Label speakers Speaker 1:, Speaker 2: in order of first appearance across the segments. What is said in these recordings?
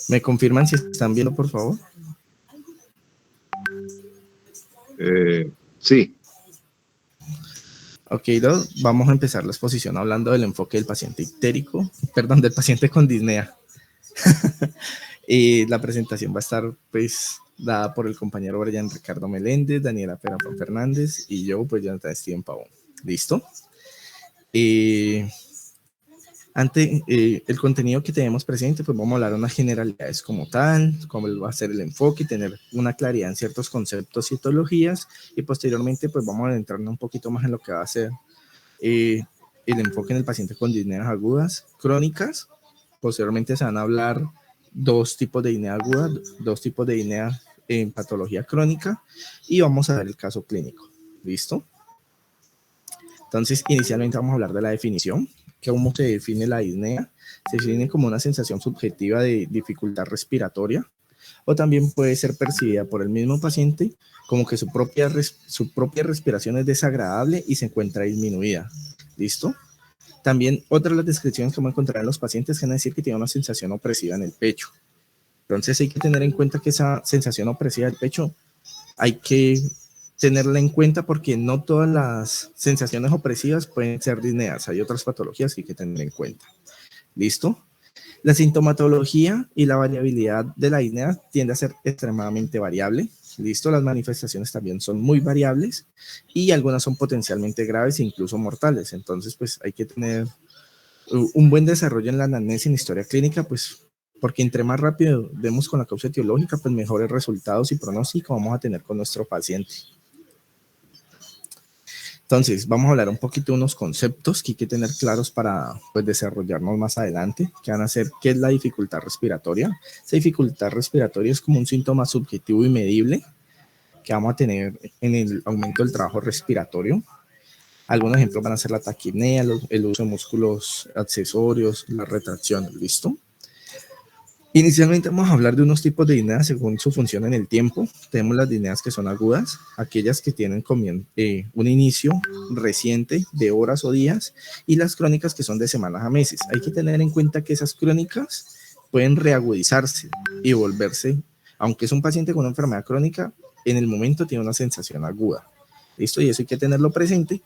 Speaker 1: ¿Me confirman si están viendo, por favor?
Speaker 2: Sí.
Speaker 1: Ok, vamos a empezar la exposición hablando del enfoque del paciente ictérico, perdón, del paciente con disnea. Y la presentación va a estar, pues, dada por el compañero Brian Ricardo Meléndez, Daniela Perafón Fernández y yo, pues, Jonathan Steven Pavón. ¿Listo? Ante el contenido que tenemos presente, pues vamos a hablar de unas generalidades como tal, cómo va a ser el enfoque, tener una claridad en ciertos conceptos y etiologías, y posteriormente pues vamos a adentrarnos un poquito más en lo que va a ser el enfoque en el paciente con disneas agudas crónicas. Posteriormente se van a hablar dos tipos de disnea aguda, dos tipos de disnea en patología crónica, y vamos a ver el caso clínico. ¿Listo? Entonces, inicialmente vamos a hablar de la definición. ¿Cómo se define la disnea? Se define como una sensación subjetiva de dificultad respiratoria, o también puede ser percibida por el mismo paciente como que su propia respiración es desagradable y se encuentra disminuida. ¿Listo? También otra de las descripciones que vamos a encontrar en los pacientes es decir que tiene una sensación opresiva en el pecho. Entonces hay que tener en cuenta que esa sensación opresiva del pecho hay que tenerla en cuenta porque no todas las sensaciones opresivas pueden ser disneas. Hay otras patologías que hay que tener en cuenta. ¿Listo? La sintomatología y la variabilidad de la disnea tiende a ser extremadamente variable. ¿Listo? Las manifestaciones también son muy variables y algunas son potencialmente graves e incluso mortales. Entonces, pues hay que tener un buen desarrollo en la anamnesis en historia clínica, pues porque entre más rápido vemos con la causa etiológica, pues mejores resultados y pronóstico vamos a tener con nuestro paciente. Entonces, vamos a hablar un poquito de unos conceptos que hay que tener claros para pues, desarrollarnos más adelante, que van a ser qué es la dificultad respiratoria. Esa dificultad respiratoria es como un síntoma subjetivo y medible que vamos a tener en el aumento del trabajo respiratorio. Algunos ejemplos van a ser la taquipnea, el uso de músculos accesorios, la retracción, ¿listo? Inicialmente vamos a hablar de unos tipos de disneas según su función en el tiempo. Tenemos las disneas que son agudas, aquellas que tienen un inicio reciente de horas o días, y las crónicas que son de semanas a meses. Hay que tener en cuenta que esas crónicas pueden reagudizarse y volverse, aunque es un paciente con una enfermedad crónica, en el momento tiene una sensación aguda. ¿Listo? Y eso hay que tenerlo presente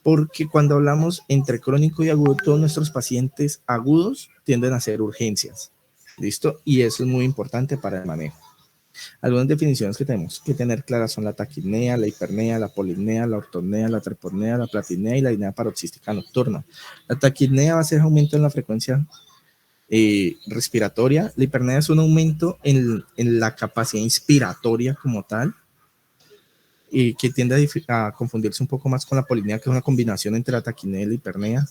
Speaker 1: porque cuando hablamos entre crónico y agudo, todos nuestros pacientes agudos tienden a ser urgencias. ¿Listo? Y eso es muy importante para el manejo. Algunas definiciones que tenemos que tener claras son la taquipnea, la hipernea, la polipnea, la ortopnea, la treponea, la platipnea y la disnea paroxística nocturna. La taquipnea va a ser aumento en la frecuencia respiratoria. La hipernea es un aumento en la capacidad inspiratoria como tal, y que tiende a confundirse un poco más con la polipnea, que es una combinación entre la taquipnea y la hipernea.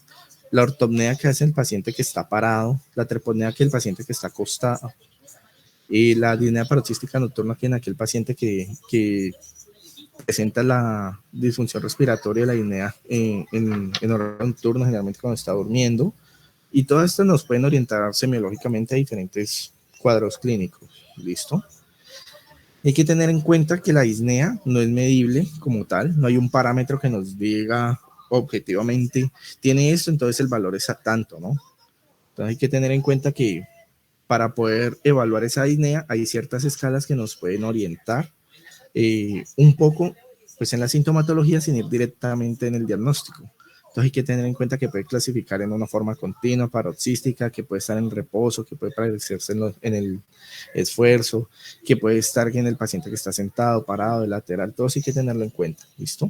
Speaker 1: La ortopnea, que es el paciente que está parado. La treponea, que es el paciente que está acostado. Y la disnea paroxística nocturna, que en aquel paciente que presenta la disfunción respiratoria de la disnea en horario nocturno, generalmente cuando está durmiendo. Y todas estas nos pueden orientar semiológicamente a diferentes cuadros clínicos. ¿Listo? Hay que tener en cuenta que la disnea no es medible como tal, no hay un parámetro que nos diga objetivamente, tiene esto, entonces el valor es a tanto, ¿no? Entonces hay que tener en cuenta que para poder evaluar esa disnea hay ciertas escalas que nos pueden orientar un poco pues en la sintomatología sin ir directamente en el diagnóstico. Entonces hay que tener en cuenta que puede clasificar en una forma continua, paroxística, que puede estar en reposo, que puede padecerse en el esfuerzo, que puede estar en el paciente que está sentado, parado, lateral, todo eso hay que tenerlo en cuenta, ¿listo?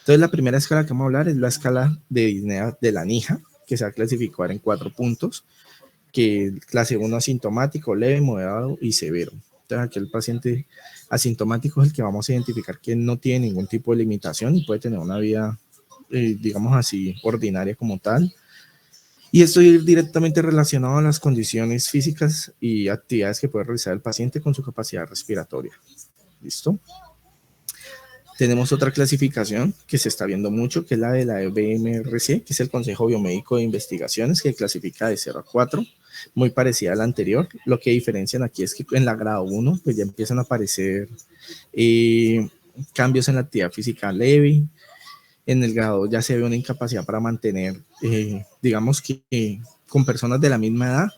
Speaker 1: Entonces la primera escala que vamos a hablar es la escala de disnea de la NIJA, que se va a clasificar en 4 puntos, que clase 1 asintomático, leve, moderado y severo. Entonces aquí el paciente asintomático es el que vamos a identificar que no tiene ningún tipo de limitación y puede tener una vida digamos así, ordinaria como tal. Y esto ir directamente relacionado a las condiciones físicas y actividades que puede realizar el paciente con su capacidad respiratoria. ¿Listo? Tenemos otra clasificación que se está viendo mucho, que es la de la BMRC, que es el Consejo Biomédico de Investigaciones, que clasifica de 0 a 4, muy parecida a la anterior. Lo que diferencian aquí es que en la grado 1, pues ya empiezan a aparecer cambios en la actividad física leve. En el grado ya se ve una incapacidad para mantener, digamos que con personas de la misma edad,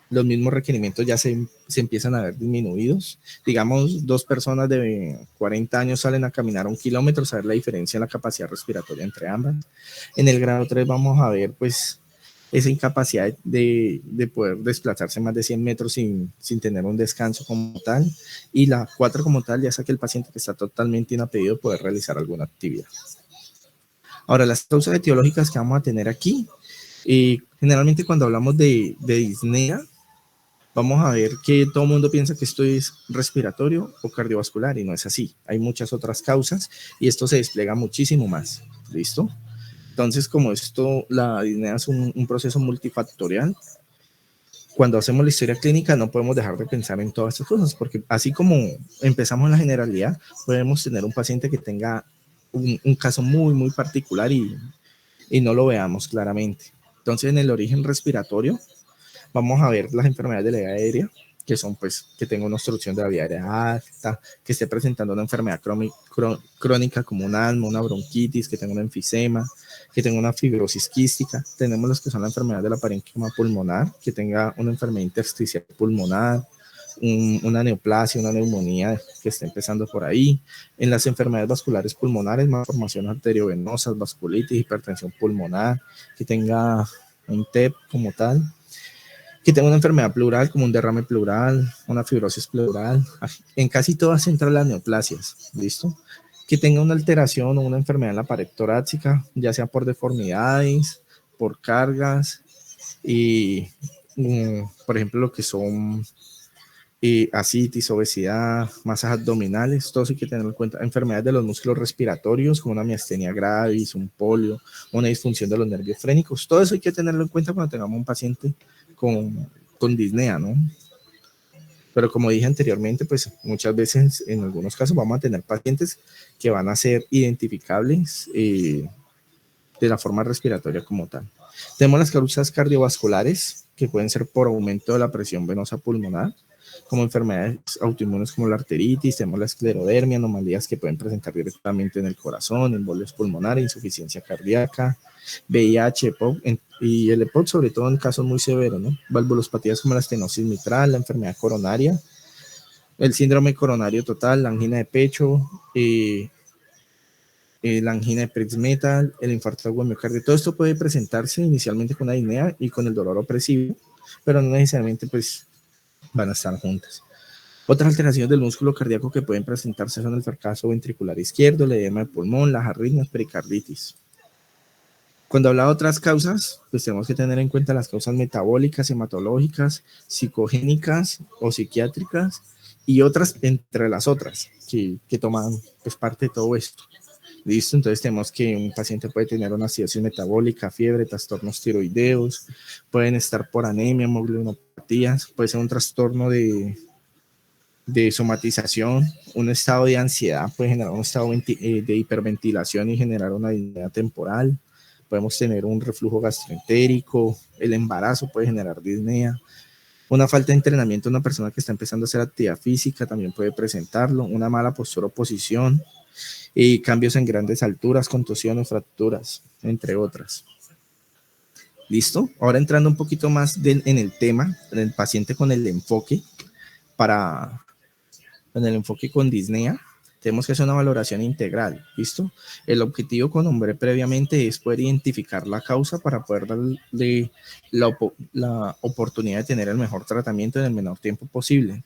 Speaker 1: los mismos requerimientos ya se empiezan a ver disminuidos. Digamos, 2 personas de 40 años salen a caminar 1 kilómetro, saber la diferencia en la capacidad respiratoria entre ambas. En el grado 3 vamos a ver, pues, esa incapacidad de poder desplazarse más de 100 metros sin tener un descanso como tal. Y la 4 como tal ya es aquel paciente que está totalmente inaptido de poder realizar alguna actividad. Ahora, las causas etiológicas que vamos a tener aquí, generalmente cuando hablamos de disnea, vamos a ver que todo el mundo piensa que esto es respiratorio o cardiovascular y no es así. Hay muchas otras causas y esto se despliega muchísimo más. ¿Listo? Entonces, como la disnea es un proceso multifactorial, cuando hacemos la historia clínica no podemos dejar de pensar en todas estas cosas, porque así como empezamos en la generalidad, podemos tener un paciente que tenga un caso muy, muy particular y no lo veamos claramente. Entonces, en el origen respiratorio, vamos a ver las enfermedades de la vía aérea, que son pues que tenga una obstrucción de la vía aérea alta, que esté presentando una enfermedad crónica como un asma, una bronquitis, que tenga un enfisema, que tenga una fibrosis quística. Tenemos los que son la enfermedad de la parénquima pulmonar, que tenga una enfermedad intersticial pulmonar, una neoplasia, una neumonía que esté empezando por ahí. En las enfermedades vasculares pulmonares, malformaciones arteriovenosas, vasculitis, hipertensión pulmonar, que tenga un TEP como tal, que tenga una enfermedad pleural como un derrame pleural, una fibrosis pleural. En casi todas entran las neoplasias, ¿listo? Que tenga una alteración o una enfermedad en la pared torácica, ya sea por deformidades, por cargas y, por ejemplo, lo que son ascitis, obesidad, masas abdominales, todo eso hay que tenerlo en cuenta. Enfermedades de los músculos respiratorios, como una miastenia gravis, un polio, una disfunción de los nervios frénicos, todo eso hay que tenerlo en cuenta cuando tengamos un paciente con disnea, ¿no? Pero como dije anteriormente, pues muchas veces, en algunos casos, vamos a tener pacientes que van a ser identificables de la forma respiratoria como tal. Tenemos las causas cardiovasculares, que pueden ser por aumento de la presión venosa pulmonar, como enfermedades autoinmunes como la arteritis, tenemos la esclerodermia, anomalías que pueden presentar directamente en el corazón, embolias pulmonares, insuficiencia cardíaca, VIH, EPOC, y el EPOC sobre todo en casos muy severos, ¿no? Valvulopatías como la estenosis mitral, la enfermedad coronaria, el síndrome coronario total, la angina de pecho, la angina de Prinzmetal, el infarto agudo de miocardio. Todo esto puede presentarse inicialmente con la disnea y con el dolor opresivo, pero no necesariamente pues van a estar juntas. Otras alteraciones del músculo cardíaco que pueden presentarse son el fracaso ventricular izquierdo, el edema de pulmón, las arritmias, pericarditis. Cuando habla de otras causas, pues tenemos que tener en cuenta las causas metabólicas, hematológicas, psicogénicas o psiquiátricas y otras entre las otras que toman pues, parte de todo esto. ¿Listo? Entonces tenemos que un paciente puede tener una acidosis metabólica, fiebre, trastornos tiroideos, pueden estar por anemia, hemoglobinopatías, puede ser un trastorno de somatización, un estado de ansiedad puede generar un estado de hiperventilación y generar una disnea temporal. Podemos tener un reflujo gastroentérico, el embarazo puede generar disnea, una falta de entrenamiento de una persona que está empezando a hacer actividad física también puede presentarlo, una mala postura o posición, y cambios en grandes alturas, contusiones, fracturas, entre otras. ¿Listo? Ahora entrando un poquito más en el tema, en el paciente con el enfoque, en el enfoque con disnea, tenemos que hacer una valoración integral, ¿listo? El objetivo con nombré previamente es poder identificar la causa para poder darle la oportunidad de tener el mejor tratamiento en el menor tiempo posible,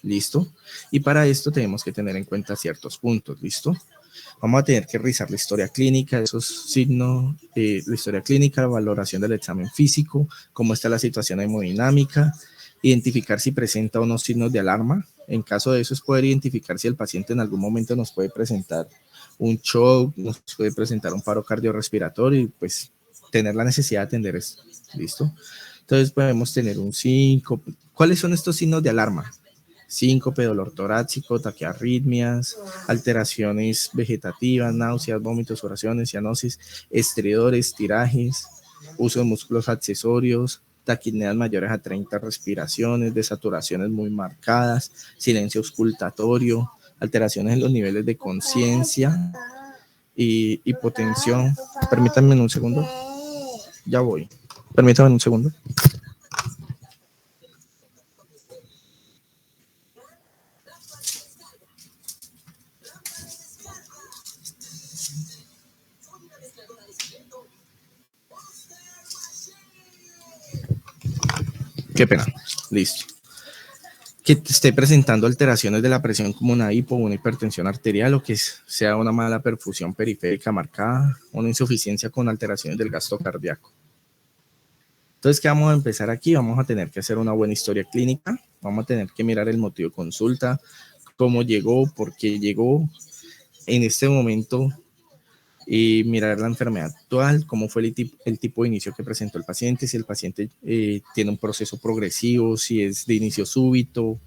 Speaker 1: ¿listo? Y para esto tenemos que tener en cuenta ciertos puntos, ¿listo? Vamos a tener que revisar la historia clínica, esos signos, la historia clínica, la valoración del examen físico, cómo está la situación hemodinámica, identificar si presenta unos signos de alarma. En caso de eso es poder identificar si el paciente en algún momento nos puede presentar un shock, nos puede presentar un paro cardiorrespiratorio y pues tener la necesidad de atender esto. ¿Listo? Entonces podemos tener un síncope. ¿Cuáles son estos signos de alarma? Síncope, dolor torácico, taquiarritmias, alteraciones vegetativas, náuseas, vómitos, sudoraciones, cianosis, estridores, tirajes, uso de músculos accesorios, taquipneas mayores a 30 respiraciones, desaturaciones muy marcadas, silencio auscultatorio, alteraciones en los niveles de conciencia y hipotensión. Permítanme un segundo. Ya voy. Permítanme un segundo. Qué pena. Listo. Que te esté presentando alteraciones de la presión como una hipo, una hipertensión arterial o que sea una mala perfusión periférica marcada, una insuficiencia con alteraciones del gasto cardíaco. Entonces, ¿qué vamos a empezar aquí? Vamos a tener que hacer una buena historia clínica, vamos a tener que mirar el motivo de consulta, cómo llegó, por qué llegó en este momento y mirar la enfermedad actual, cómo fue el tipo de inicio que presentó el paciente, si el paciente tiene un proceso progresivo, si es de inicio súbito,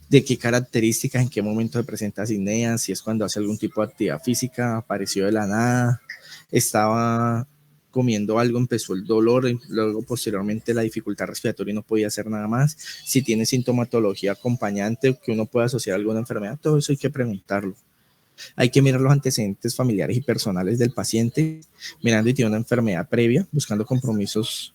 Speaker 1: de qué características, en qué momento se presenta disnea, si es cuando hace algún tipo de actividad física, apareció de la nada, estaba comiendo algo, empezó el dolor, luego posteriormente la dificultad respiratoria y no podía hacer nada más, si tiene sintomatología acompañante que uno puede asociar a alguna enfermedad, todo eso hay que preguntarlo. Hay que mirar los antecedentes familiares y personales del paciente, mirando si tiene una enfermedad previa, buscando compromisos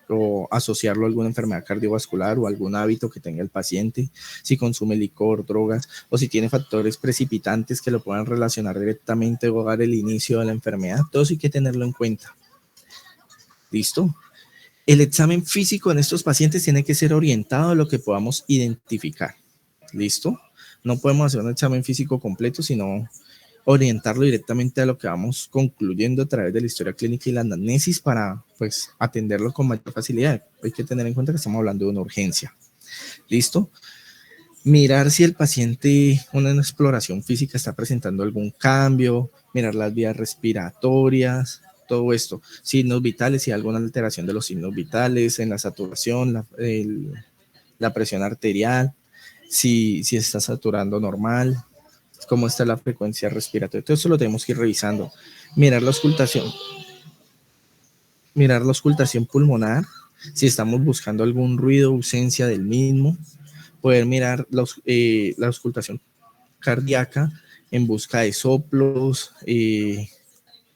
Speaker 1: o asociarlo a alguna enfermedad cardiovascular o algún hábito que tenga el paciente, si consume licor, drogas o si tiene factores precipitantes que lo puedan relacionar directamente o dar el inicio de la enfermedad. Todo eso hay que tenerlo en cuenta. ¿Listo? El examen físico en estos pacientes tiene que ser orientado a lo que podamos identificar. ¿Listo? No podemos hacer un examen físico completo, sino orientarlo directamente a lo que vamos concluyendo a través de la historia clínica y la anamnesis para pues atenderlo con mayor facilidad. Hay que tener en cuenta que estamos hablando de una urgencia. ¿Listo? Mirar si el paciente, una exploración física, está presentando algún cambio, mirar las vías respiratorias, todo esto, signos vitales, si hay alguna alteración de los signos vitales, en la saturación, la presión arterial, si está saturando normal, cómo está la frecuencia respiratoria. Todo eso lo tenemos que ir revisando. Mirar la auscultación pulmonar, si estamos buscando algún ruido, ausencia del mismo. Poder mirar la auscultación cardíaca en busca de soplos,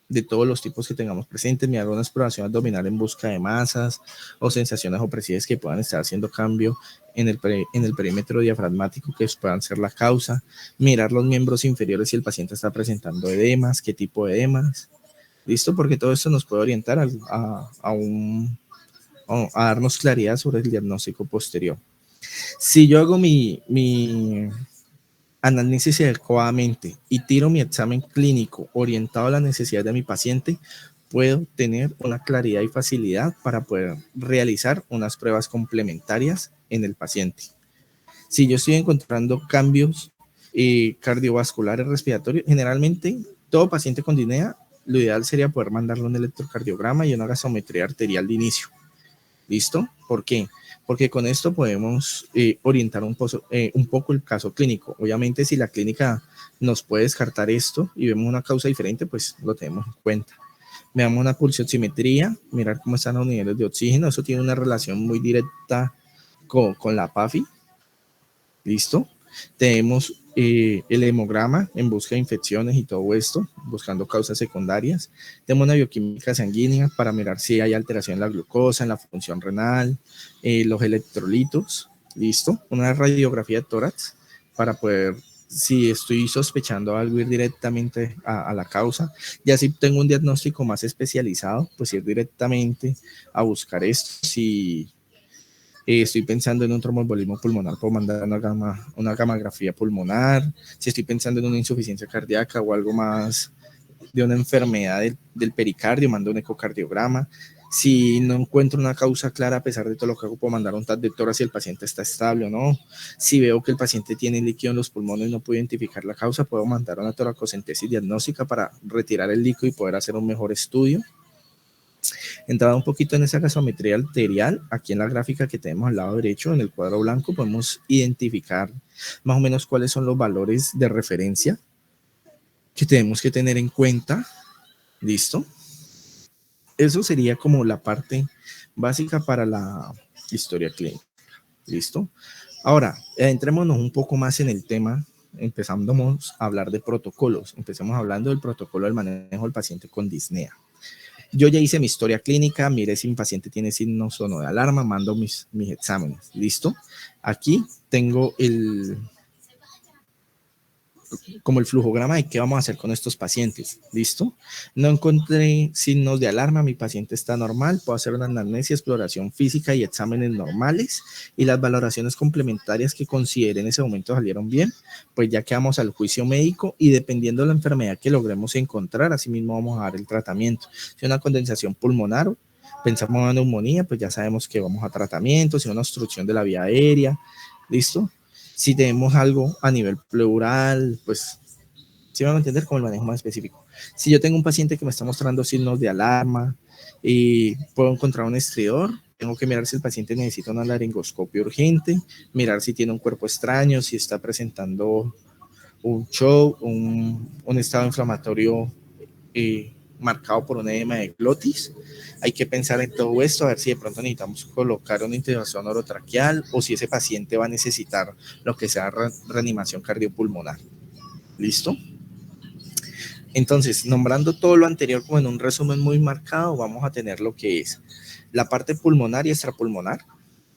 Speaker 1: de todos los tipos que tengamos presentes, mirar una exploración abdominal en busca de masas o sensaciones opresivas que puedan estar haciendo cambio en el perímetro diafragmático que puedan ser la causa, mirar los miembros inferiores si el paciente está presentando edemas, qué tipo de edemas, ¿listo? Porque todo esto nos puede orientar a darnos claridad sobre el diagnóstico posterior. Si yo hago mi análisis adecuadamente y tiro mi examen clínico orientado a la necesidad de mi paciente, puedo tener una claridad y facilidad para poder realizar unas pruebas complementarias en el paciente. Si yo estoy encontrando cambios cardiovasculares respiratorios, generalmente todo paciente con disnea, lo ideal sería poder mandarle un electrocardiograma y una gasometría arterial de inicio. ¿Listo? ¿Por qué? Porque con esto podemos orientar un poco el caso clínico. Obviamente, si la clínica nos puede descartar esto y vemos una causa diferente, pues lo tenemos en cuenta. Veamos una pulsioximetría, mirar cómo están los niveles de oxígeno. Eso tiene una relación muy directa con la PAFI. ¿Listo? Tenemos el hemograma en busca de infecciones y todo esto, buscando causas secundarias. Tenemos una bioquímica sanguínea para mirar si hay alteración en la glucosa, en la función renal, los electrolitos. ¿Listo? Una radiografía de tórax para poder, si estoy sospechando algo, ir directamente a la causa. Ya si tengo un diagnóstico más especializado, pues ir directamente a buscar esto. Si estoy pensando en un tromboembolismo pulmonar, puedo mandar una gamografía pulmonar. Si estoy pensando en una insuficiencia cardíaca o algo más de una enfermedad del pericardio, mando un ecocardiograma. Si no encuentro una causa clara, a pesar de todo lo que hago, puedo mandar un TAC de tórax si el paciente está estable o no. Si veo que el paciente tiene líquido en los pulmones y no puedo identificar la causa, puedo mandar una toracocentesis diagnóstica para retirar el líquido y poder hacer un mejor estudio. Entrada un poquito en esa gasometría arterial, aquí en la gráfica que tenemos al lado derecho, en el cuadro blanco, podemos identificar más o menos cuáles son los valores de referencia que tenemos que tener en cuenta. ¿Listo? Eso sería como la parte básica para la historia clínica. ¿Listo? Ahora, entrémonos un poco más en el tema. Empezamos a hablar de protocolos. Empecemos hablando del protocolo del manejo del paciente con disnea. Yo ya hice mi historia clínica, miré si mi paciente tiene signos o no de alarma, mando mis exámenes. ¿Listo? Aquí tengo como el flujograma de qué vamos a hacer con estos pacientes. ¿Listo? No encontré signos de alarma, mi paciente está normal, puedo hacer una anamnesia, exploración física y exámenes normales, y las valoraciones complementarias que consideré en ese momento salieron bien, pues ya quedamos al juicio médico y dependiendo de la enfermedad que logremos encontrar, así mismo vamos a dar el tratamiento. Si una condensación pulmonar, pensamos en una neumonía, pues ya sabemos que vamos a tratamiento, si una obstrucción de la vía aérea, ¿listo? Si tenemos algo a nivel pleural, pues sí van a entender como el manejo más específico. Si yo tengo un paciente que me está mostrando signos de alarma y puedo encontrar un estridor, tengo que mirar si el paciente necesita una laringoscopia urgente, mirar si tiene un cuerpo extraño, si está presentando un shock, un estado inflamatorio marcado por un edema de glotis. Hay que pensar en todo esto, a ver si de pronto necesitamos colocar una intubación orotraqueal o si ese paciente va a necesitar lo que sea reanimación cardiopulmonar. ¿Listo? Entonces, nombrando todo lo anterior como en un resumen muy marcado, vamos a tener lo que es la parte pulmonar y extrapulmonar.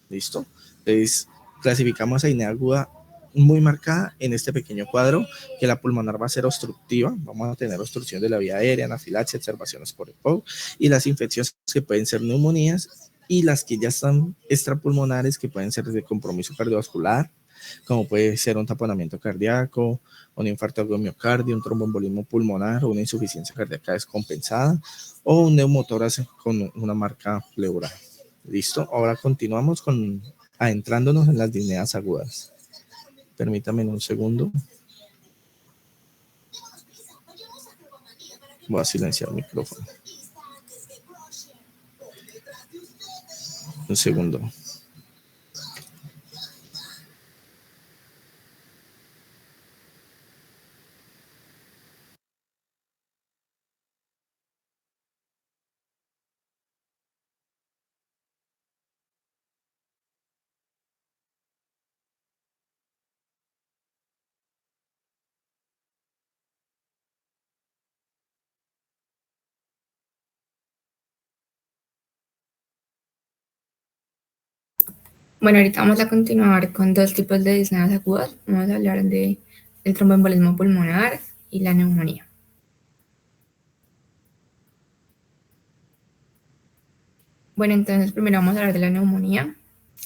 Speaker 1: ¿Listo? Entonces, clasificamos a apnea aguda muy marcada en este pequeño cuadro, que la pulmonar va a ser obstructiva, vamos a tener obstrucción de la vía aérea, anafilaxia, observaciones por EPOC, y las infecciosas que pueden ser neumonías, y las que ya están extrapulmonares, que pueden ser de compromiso cardiovascular, como puede ser un taponamiento cardíaco, un infarto de miocardio, un tromboembolismo pulmonar o una insuficiencia cardíaca descompensada, o un neumotórax con una marca pleural. ¿Listo? Ahora continuamos con adentrándonos en las disneas agudas. Permítame un segundo. Voy a silenciar el micrófono. Un segundo.
Speaker 2: Bueno, ahorita vamos a continuar con dos tipos de disneas agudas. Vamos a hablar de el tromboembolismo pulmonar y la neumonía. Bueno, entonces primero vamos a hablar de la neumonía,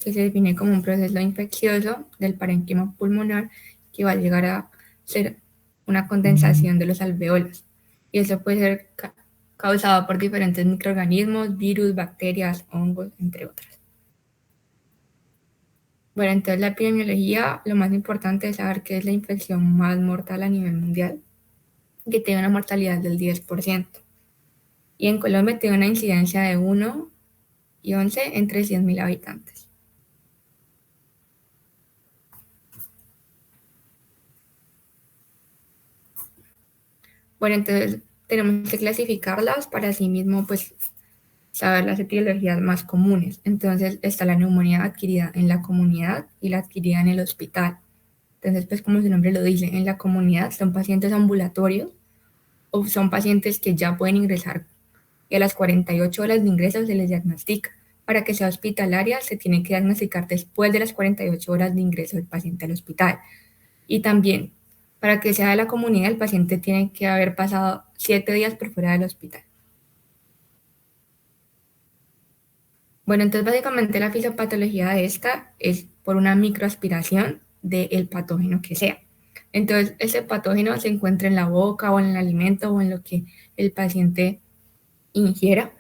Speaker 2: que se define como un proceso infeccioso del parénquima pulmonar que va a llegar a ser una condensación de los alveolos. Y eso puede ser causado por diferentes microorganismos, virus, bacterias, hongos, entre otros. Bueno, entonces la epidemiología, lo más importante es saber que es la infección más mortal a nivel mundial, que tiene una mortalidad del 10%. Y en Colombia tiene una incidencia de 1 y 11 entre 100.000 habitantes. Bueno, entonces tenemos que clasificarlas para así mismo, pues, saber las etiologías más comunes. Entonces está la neumonía adquirida en la comunidad y la adquirida en el hospital. Entonces, pues como su nombre lo dice, en la comunidad son pacientes ambulatorios o son pacientes que ya pueden ingresar y a las 48 horas de ingreso se les diagnostica. Para que sea hospitalaria se tiene que diagnosticar después de las 48 horas de ingreso del paciente al hospital. Y también, para que sea de la comunidad, el paciente tiene que haber pasado 7 días por fuera del hospital. Bueno, entonces básicamente la fisiopatología de esta es por una microaspiración del patógeno que sea. Entonces, ese patógeno se encuentra en la boca o en el alimento o en lo que el paciente ingiera.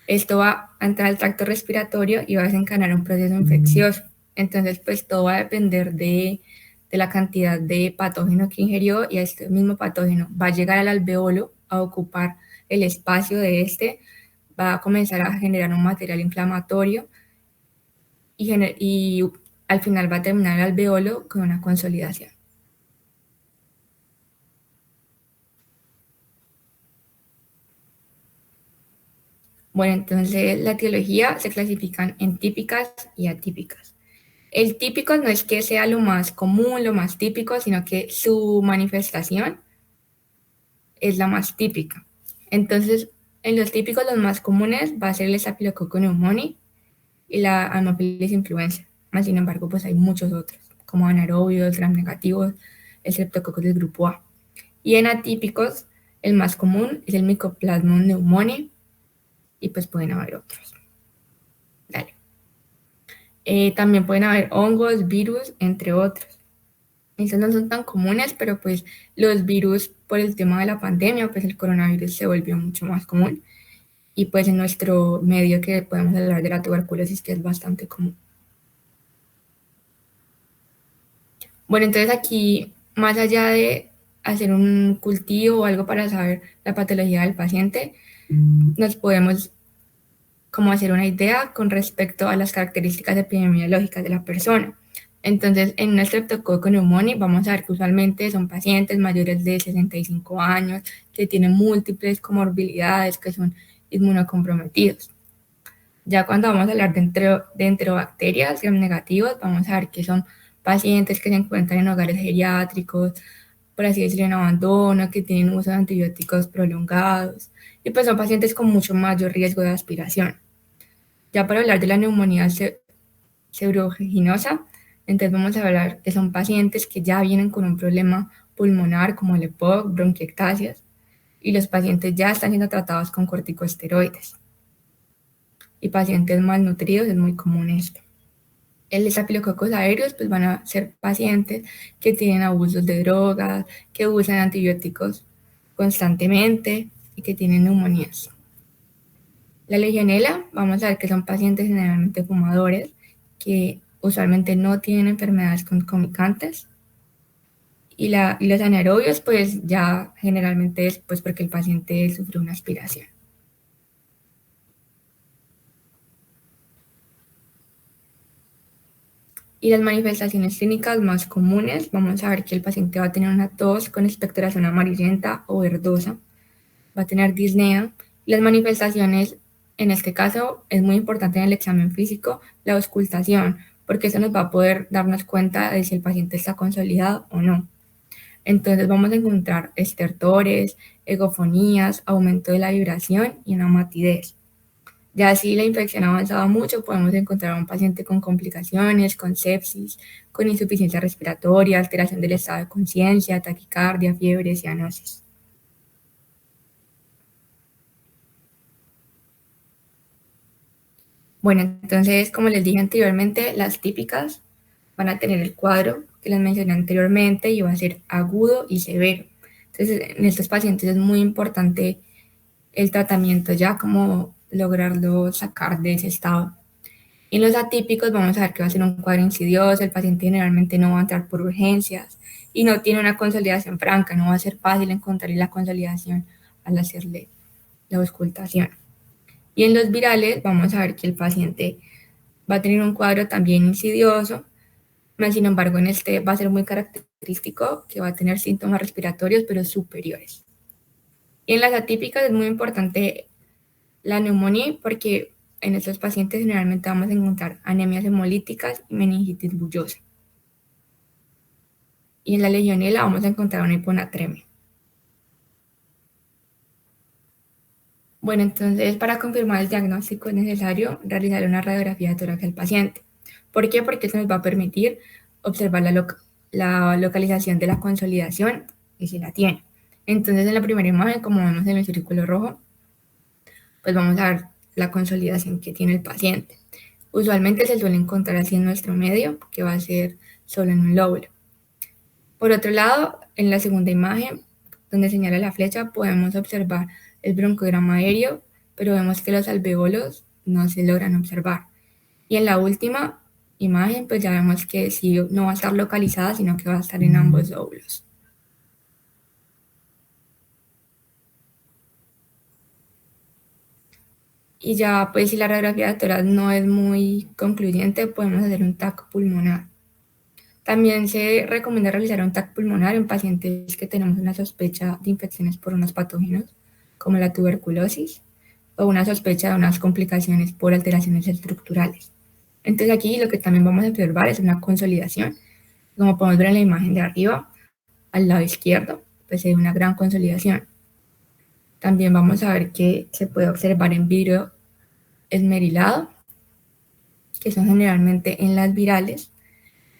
Speaker 2: Esto va a entrar al tracto respiratorio y va a desencadenar un proceso infeccioso. Entonces, pues todo va a depender de la cantidad de patógeno que ingirió y este mismo patógeno va a llegar al alveolo a ocupar el espacio de este, va a comenzar a generar un material inflamatorio y al final va a terminar el alveolo con una consolidación. Bueno, entonces la etiología se clasifican en típicas y atípicas. El típico no es que sea lo más común, lo más típico, sino que su manifestación es la más típica. Entonces, en los típicos, los más comunes va a ser el Staphylococcus pneumoniae y la Haemophilus influenza. Más sin embargo, pues hay muchos otros, como anaerobios, gram negativos, el Streptococcus del grupo A. Y en atípicos, el más común es el Mycoplasma pneumoniae, y pues pueden haber otros. Dale. También pueden haber hongos, virus, entre otros. Estos no son tan comunes, pero pues los virus, por el tema de la pandemia, pues el coronavirus se volvió mucho más común. Y pues en nuestro medio que podemos hablar de la tuberculosis, que es bastante común. Bueno, entonces aquí, más allá de hacer un cultivo o algo para saber la patología del paciente, nos podemos como hacer una idea con respecto a las características epidemiológicas de la persona. Entonces, en un Streptococcus pneumoniae vamos a ver que usualmente son pacientes mayores de 65 años que tienen múltiples comorbilidades, que son inmunocomprometidos. Ya cuando vamos a hablar de enterobacterias gram negativos, vamos a ver que son pacientes que se encuentran en hogares geriátricos, por así decirlo, en abandono, que tienen uso de antibióticos prolongados, y pues son pacientes con mucho mayor riesgo de aspiración. Ya para hablar de la neumonía seborrheginosa, entonces vamos a hablar que son pacientes que ya vienen con un problema pulmonar como el EPOC, bronquiectasias, y los pacientes ya están siendo tratados con corticosteroides. Y pacientes malnutridos es muy común esto. El estafilococos aureus pues van a ser pacientes que tienen abusos de drogas, que usan antibióticos constantemente y que tienen neumonías. La legionela, vamos a ver que son pacientes generalmente fumadores que usualmente no tienen enfermedades concomitantes. Y los anaerobios, pues ya generalmente es pues porque el paciente sufrió una aspiración. Y las manifestaciones clínicas más comunes, vamos a ver que el paciente va a tener una tos con expectoración amarillenta o verdosa, va a tener disnea. Las manifestaciones, en este caso, es muy importante en el examen físico, la auscultación, porque eso nos va a poder darnos cuenta de si el paciente está consolidado o no. Entonces vamos a encontrar estertores, egofonías, aumento de la vibración y una matidez. Ya si la infección ha avanzado mucho, podemos encontrar a un paciente con complicaciones, con sepsis, con insuficiencia respiratoria, alteración del estado de conciencia, taquicardia, fiebre, cianosis. Bueno, entonces, como les dije anteriormente, las típicas van a tener el cuadro que les mencioné anteriormente y va a ser agudo y severo. Entonces, en estos pacientes es muy importante el tratamiento ya como lograrlo sacar de ese estado. Y en los atípicos vamos a ver que va a ser un cuadro insidioso, el paciente generalmente no va a entrar por urgencias y no tiene una consolidación franca, no va a ser fácil encontrarle la consolidación al hacerle la auscultación. Y en los virales vamos a ver que el paciente va a tener un cuadro también insidioso, sin embargo en este va a ser muy característico que va a tener síntomas respiratorios pero superiores. Y en las atípicas es muy importante la neumonía porque en estos pacientes generalmente vamos a encontrar anemias hemolíticas y meningitis bullosa. Y en la legionela vamos a encontrar una hiponatremia. Bueno, entonces para confirmar el diagnóstico es necesario realizar una radiografía de tórax al paciente. ¿Por qué? Porque eso nos va a permitir observar la localización de la consolidación y si la tiene. Entonces en la primera imagen, como vemos en el círculo rojo, pues vamos a ver la consolidación que tiene el paciente. Usualmente se suele encontrar así en nuestro medio, que va a ser solo en un lóbulo. Por otro lado, en la segunda imagen, donde señala la flecha, podemos observar el broncograma aéreo, pero vemos que los alveolos no se logran observar. Y en la última imagen, pues ya vemos que sí no va a estar localizada, sino que va a estar en ambos lóbulos. Y ya, pues si la radiografía de tórax no es muy concluyente, podemos hacer un TAC pulmonar. También se recomienda realizar un TAC pulmonar en pacientes que tenemos una sospecha de infecciones por unos patógenos, como la tuberculosis, o una sospecha de unas complicaciones por alteraciones estructurales. Entonces aquí lo que también vamos a observar es una consolidación. Como podemos ver en la imagen de arriba, al lado izquierdo, pues hay una gran consolidación. También vamos a ver que se puede observar en vidrio esmerilado, que son generalmente en las virales,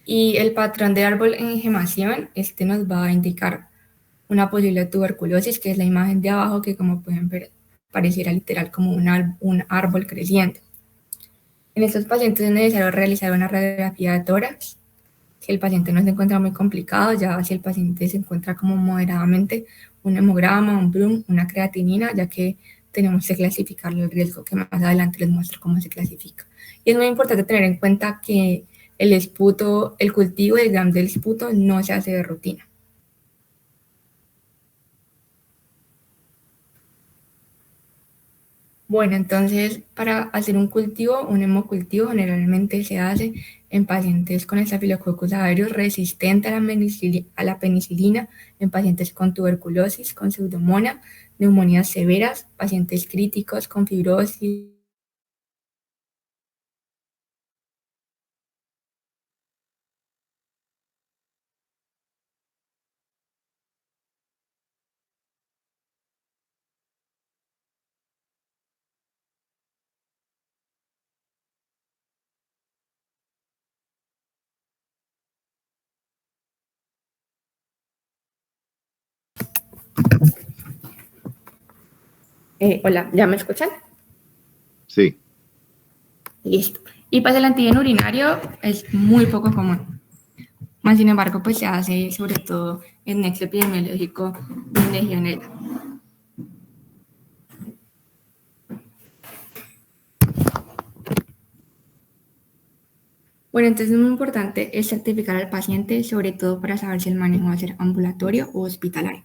Speaker 2: Y el patrón de árbol en gemación, este nos va a indicar una posible tuberculosis, que es la imagen de abajo, que como pueden ver, pareciera literal como un árbol creciente. En estos pacientes es necesario realizar una radiografía de tórax. Si el paciente no se encuentra muy complicado, ya si el paciente se encuentra como moderadamente, un hemograma, un BRUM, una creatinina, ya que tenemos que clasificar el riesgo, que más adelante les muestro cómo se clasifica. Y es muy importante tener en cuenta que el esputo, el cultivo y el GAM del esputo no se hace de rutina. Bueno, entonces para hacer un cultivo, un hemocultivo generalmente se hace en pacientes con Staphylococcus aureus resistente a la penicilina, en pacientes con tuberculosis, con pseudomonas, neumonías severas, pacientes críticos con fibrosis. Hola, ¿ya me escuchan?
Speaker 3: Sí.
Speaker 2: Listo. Y pues el antígeno urinario es muy poco común. Más sin embargo, pues se hace sobre todo en nexo epidemiológico de Legionela. Bueno, entonces es muy importante es certificar al paciente, sobre todo para saber si el manejo va a ser ambulatorio o hospitalario.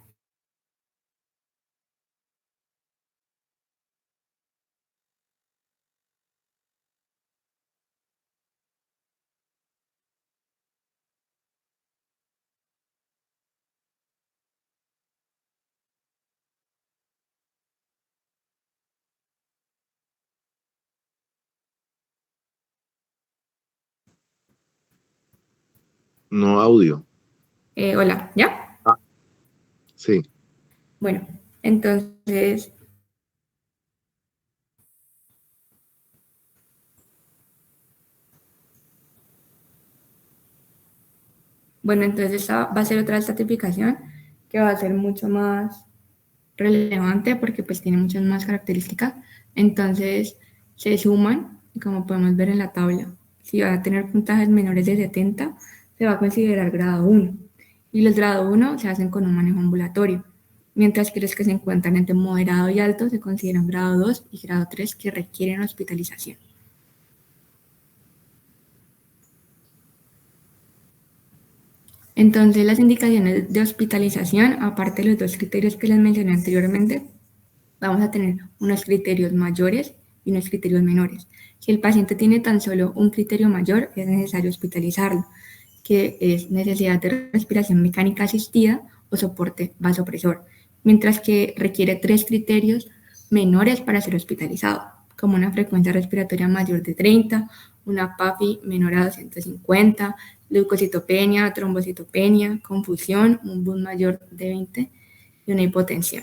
Speaker 3: No audio.
Speaker 2: Hola, ¿ya?
Speaker 3: Ah, sí.
Speaker 2: Bueno, entonces, esta va a ser otra certificación que va a ser mucho más relevante porque pues tiene muchas más características. Entonces, se suman, y como podemos ver en la tabla, si va a tener puntajes menores de 70, se va a considerar grado 1. Y los grado 1 se hacen con un manejo ambulatorio, mientras que los que se encuentran entre moderado y alto se consideran grado 2 y grado 3 que requieren hospitalización. Entonces, las indicaciones de hospitalización, aparte de los dos criterios que les mencioné anteriormente, vamos a tener unos criterios mayores y unos criterios menores. Si el paciente tiene tan solo un criterio mayor, es necesario hospitalizarlo, que es necesidad de respiración mecánica asistida o soporte vasopresor, mientras que requiere 3 criterios menores para ser hospitalizado, como una frecuencia respiratoria mayor de 30, una PAFI menor a 250, leucocitopenia, trombocitopenia, confusión, un BUN mayor de 20 y una hipotensión.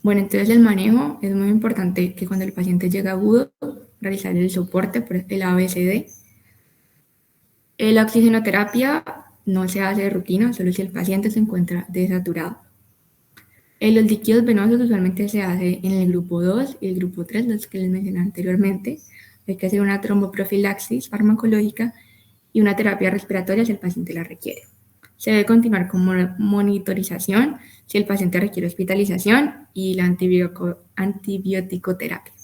Speaker 2: Bueno, entonces el manejo es muy importante que cuando el paciente llega agudo, realizar el soporte por el ABCD. La oxigenoterapia no se hace de rutina, solo si el paciente se encuentra desaturado. Los líquidos venosos usualmente se hace en el grupo 2 y el grupo 3, los que les mencioné anteriormente. Hay que hacer una tromboprofilaxis farmacológica y una terapia respiratoria si el paciente la requiere. Se debe continuar con monitorización si el paciente requiere hospitalización y la antibioticoterapia.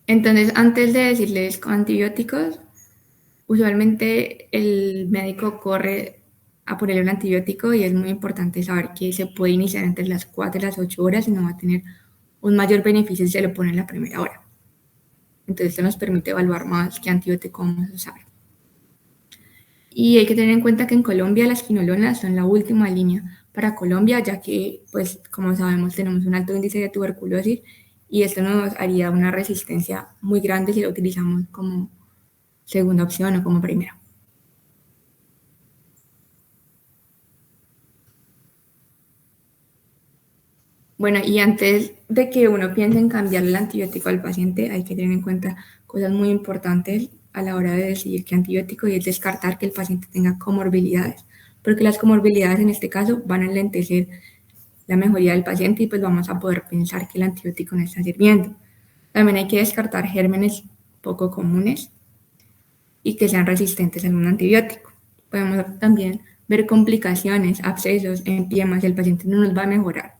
Speaker 2: Entonces, antes de decirles con antibióticos, usualmente el médico corre a ponerle un antibiótico y es muy importante saber que se puede iniciar entre las 4 y las 8 horas y no va a tener un mayor beneficio si se lo pone en la primera hora. Entonces, esto nos permite evaluar más qué antibiótico vamos a usar. Y hay que tener en cuenta que en Colombia las quinolonas son la última línea para Colombia, ya que, pues, como sabemos, tenemos un alto índice de tuberculosis y esto nos haría una resistencia muy grande si lo utilizamos como segunda opción o como primera. Bueno, y antes de que uno piense en cambiar el antibiótico al paciente, hay que tener en cuenta cosas muy importantes a la hora de decidir qué antibiótico, y es descartar que el paciente tenga comorbilidades, porque las comorbilidades en este caso van a enlentecer la mejoría del paciente y pues vamos a poder pensar que el antibiótico no está sirviendo. También hay que descartar gérmenes poco comunes y que sean resistentes a un antibiótico. Podemos también ver complicaciones, abscesos, empiemas, el paciente no nos va a mejorar.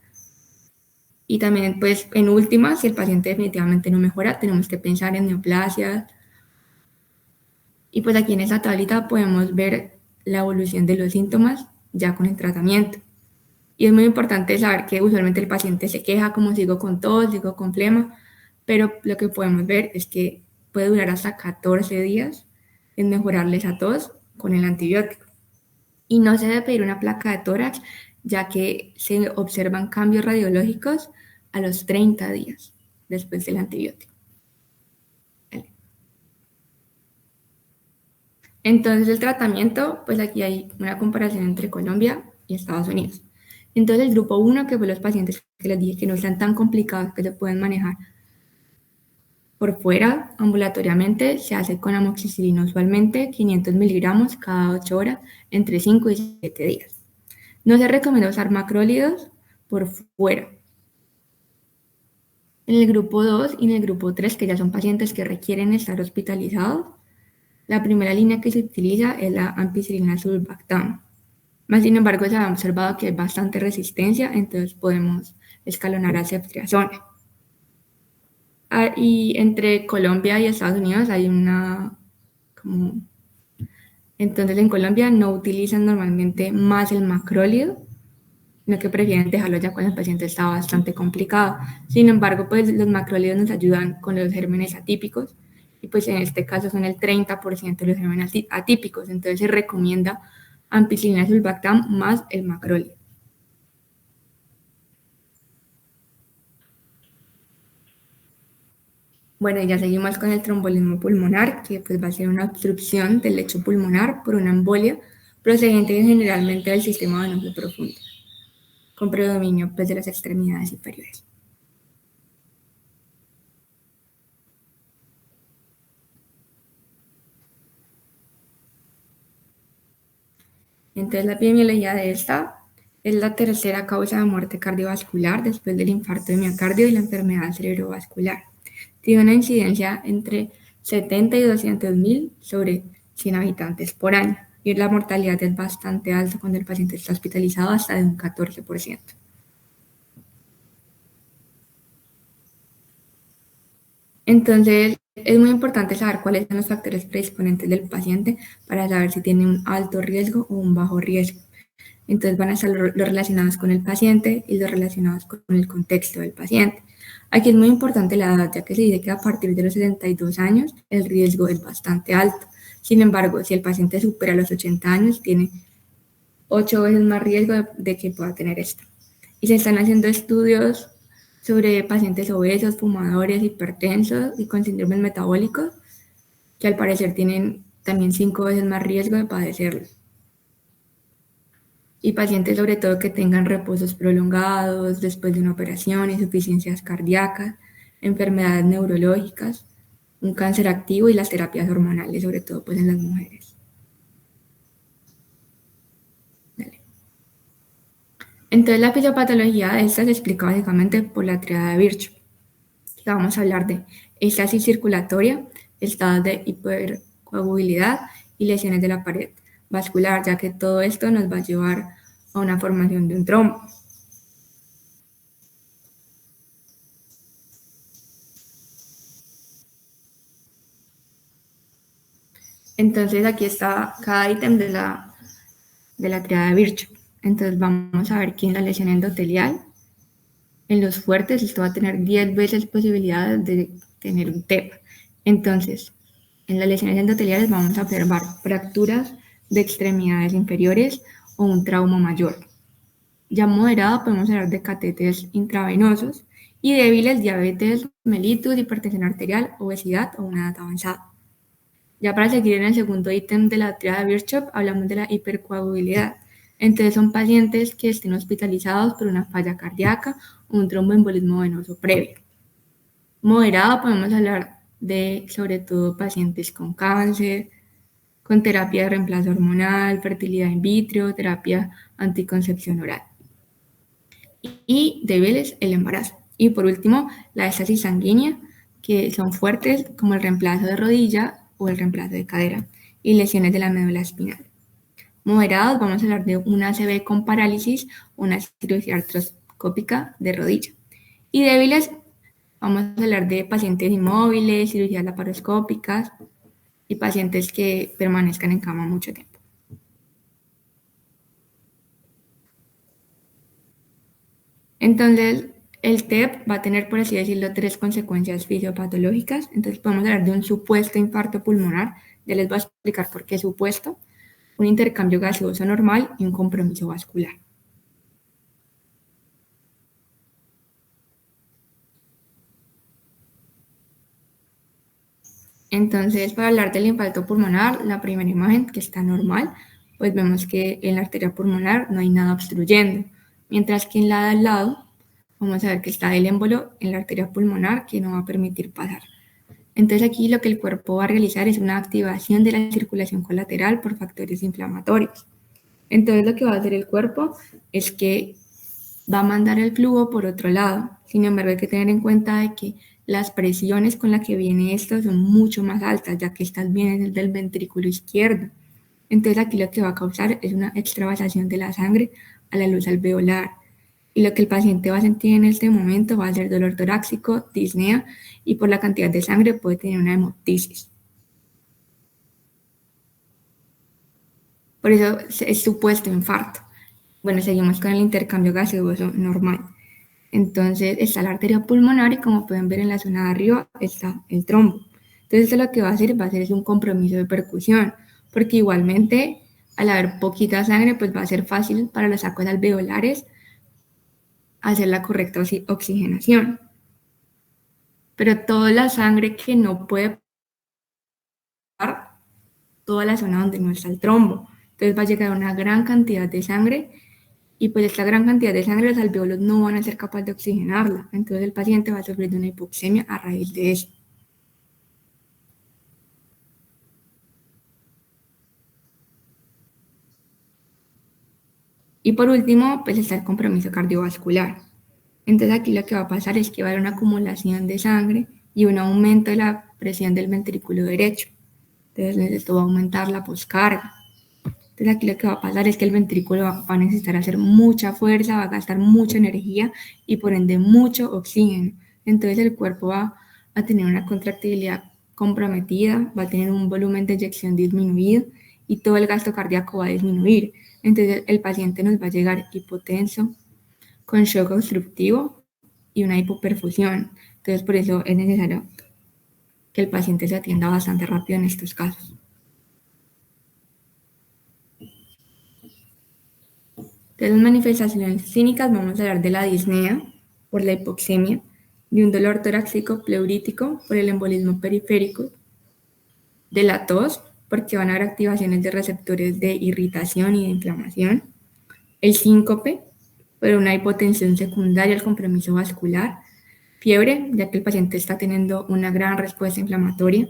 Speaker 2: Y también, pues, en última, si el paciente definitivamente no mejora, tenemos que pensar en neoplasias. Y pues aquí en esta tablita podemos ver la evolución de los síntomas ya con el tratamiento. Y es muy importante saber que usualmente el paciente se queja como sigo con tos, sigo con flema, pero lo que podemos ver es que puede durar hasta 14 días en mejorarles a tos con el antibiótico. Y no se debe pedir una placa de tórax, ya que se observan cambios radiológicos a los 30 días después del antibiótico. Entonces el tratamiento, pues aquí hay una comparación entre Colombia y Estados Unidos. Entonces el grupo 1, que fue los pacientes que les dije que no están tan complicados, que se pueden manejar por fuera ambulatoriamente, se hace con amoxicilina usualmente 500 miligramos cada 8 horas entre 5 y 7 días. No se recomienda usar macrólidos por fuera. En el grupo 2 y en el grupo 3, que ya son pacientes que requieren estar hospitalizados, la primera línea que se utiliza es la ampicilina sulbactam. Más sin embargo, se ha observado que hay bastante resistencia, entonces podemos escalonar a ceftriaxona. Y entre Colombia y Estados Unidos hay entonces en Colombia no utilizan normalmente más el macrólido, sino que prefieren dejarlo ya cuando el paciente está bastante complicado. Sin embargo, pues los macrólidos nos ayudan con los gérmenes atípicos, y pues en este caso son el 30% de los gérmenes atípicos, entonces se recomienda ampicilina sulbactam más el macrólido. Bueno, ya seguimos con el trombolismo pulmonar, que pues va a ser una obstrucción del lecho pulmonar por una embolia procedente generalmente del sistema venoso profundo, con predominio pues de las extremidades inferiores. Entonces la epidemiología de esta es la tercera causa de muerte cardiovascular después del infarto de miocardio y la enfermedad cerebrovascular. Tiene una incidencia entre 70 y 200.000 sobre 100 habitantes por año, y la mortalidad es bastante alta cuando el paciente está hospitalizado, hasta de un 14%. Entonces, es muy importante saber cuáles son los factores predisponentes del paciente para saber si tiene un alto riesgo o un bajo riesgo. Entonces van a estar los relacionados con el paciente y los relacionados con el contexto del paciente. Aquí es muy importante la edad, ya que se dice que a partir de los 62 años el riesgo es bastante alto. Sin embargo, si el paciente supera los 80 años, tiene 8 veces más riesgo de que pueda tener esto. Y se están haciendo estudios sobre pacientes obesos, fumadores, hipertensos y con síndromes metabólicos, que al parecer tienen también 5 veces más riesgo de padecerlo. Y pacientes sobre todo que tengan reposos prolongados después de una operación, insuficiencias cardíacas, enfermedades neurológicas, un cáncer activo y las terapias hormonales, sobre todo pues en las mujeres. Dale. Entonces la fisiopatología de esta se explica básicamente por la triada de Virchow. Vamos a hablar de estasis circulatoria, estados de hipercoagulabilidad y lesiones de la pared vascular, ya que todo esto nos va a llevar a una formación de un trombo. Entonces aquí está cada ítem de la triada de Virchow. Entonces vamos a ver que en la lesión endotelial, en los fuertes, esto va a tener 10 veces posibilidades de tener un TEP. Entonces, en las lesiones endoteliales vamos a observar fracturas de extremidades inferiores o un trauma mayor. Ya moderado podemos hablar de catéteres intravenosos, y débiles diabetes, mellitus, hipertensión arterial, obesidad o una edad avanzada. Ya para seguir en el segundo ítem de la triada de Virchow, hablamos de la hipercoagulabilidad. Entonces son pacientes que estén hospitalizados por una falla cardíaca o un tromboembolismo venoso previo. Moderado podemos hablar de sobre todo pacientes con cáncer, con terapia de reemplazo hormonal, fertilidad in vitro, terapia anticoncepción oral. Y débiles el embarazo. Y por último, la estasis sanguínea, que son fuertes como el reemplazo de rodilla o el reemplazo de cadera y lesiones de la médula espinal. Moderados, vamos a hablar de una ACV con parálisis o una cirugía artroscópica de rodilla. Y débiles, vamos a hablar de pacientes inmóviles, cirugías laparoscópicas y pacientes que permanezcan en cama mucho tiempo. Entonces, el TEP va a tener, por así decirlo, 3 consecuencias fisiopatológicas. Entonces, podemos hablar de un supuesto infarto pulmonar. Ya les voy a explicar por qué supuesto. Un intercambio gaseoso normal y un compromiso vascular. Entonces, para hablar del infarto pulmonar, la primera imagen, que está normal, pues vemos que en la arteria pulmonar no hay nada obstruyendo, mientras que en la de al lado, vamos a ver que está el émbolo en la arteria pulmonar que no va a permitir pasar. Entonces aquí lo que el cuerpo va a realizar es una activación de la circulación colateral por factores inflamatorios. Entonces lo que va a hacer el cuerpo es que va a mandar el flujo por otro lado. Sin embargo, hay que tener en cuenta de que las presiones con las que viene esto son mucho más altas, ya que estas vienen del ventrículo izquierdo. Entonces aquí lo que va a causar es una extravasación de la sangre a la luz alveolar. Y lo que el paciente va a sentir en este momento va a ser dolor torácico, disnea y por la cantidad de sangre puede tener una hemoptisis. Por eso es supuesto infarto. Bueno, seguimos con el intercambio gaseoso normal. Entonces está la arteria pulmonar y como pueden ver en la zona de arriba está el trombo. Entonces esto lo que va a hacer es un compromiso de percusión, porque igualmente al haber poquita sangre pues va a ser fácil para los sacos alveolares hacer la correcta oxigenación. Pero toda la sangre que no puede pasar, toda la zona donde no está el trombo. Entonces va a llegar una gran cantidad de sangre y pues esta gran cantidad de sangre los alveolos no van a ser capaces de oxigenarla. Entonces el paciente va a sufrir de una hipoxemia a raíz de eso. Y por último, pues está el compromiso cardiovascular. Entonces aquí lo que va a pasar es que va a haber una acumulación de sangre y un aumento de la presión del ventrículo derecho. Entonces esto va a aumentar la poscarga. Entonces aquí lo que va a pasar es que el ventrículo va a necesitar hacer mucha fuerza, va a gastar mucha energía y por ende mucho oxígeno. Entonces el cuerpo va a tener una contractibilidad comprometida, va a tener un volumen de eyección disminuido y todo el gasto cardíaco va a disminuir. Entonces el paciente nos va a llegar hipotenso, con shock obstructivo y una hipoperfusión. Entonces por eso es necesario que el paciente se atienda bastante rápido en estos casos. De las manifestaciones clínicas vamos a hablar de la disnea por la hipoxemia, de un dolor torácico pleurítico por el embolismo periférico, de la tos porque van a haber activaciones de receptores de irritación y de inflamación, el síncope por una hipotensión secundaria al compromiso vascular, fiebre ya que el paciente está teniendo una gran respuesta inflamatoria,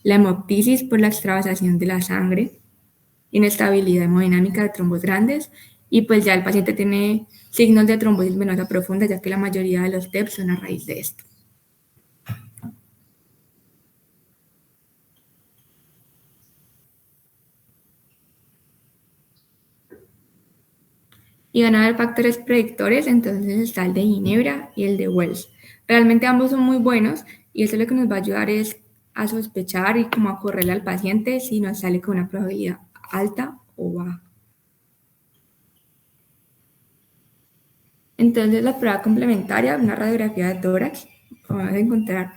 Speaker 2: la hemoptisis por la extravasación de la sangre, inestabilidad hemodinámica de trombos grandes y pues ya el paciente tiene signos de trombosis venosa profunda, ya que la mayoría de los TEP son a raíz de esto. Y van a haber factores predictores, entonces está el de Ginebra y el de Wells. Realmente ambos son muy buenos y eso lo que nos va a ayudar es a sospechar y como a correrle al paciente si nos sale con una probabilidad alta o baja. Entonces la prueba complementaria, una radiografía de tórax, vamos a encontrar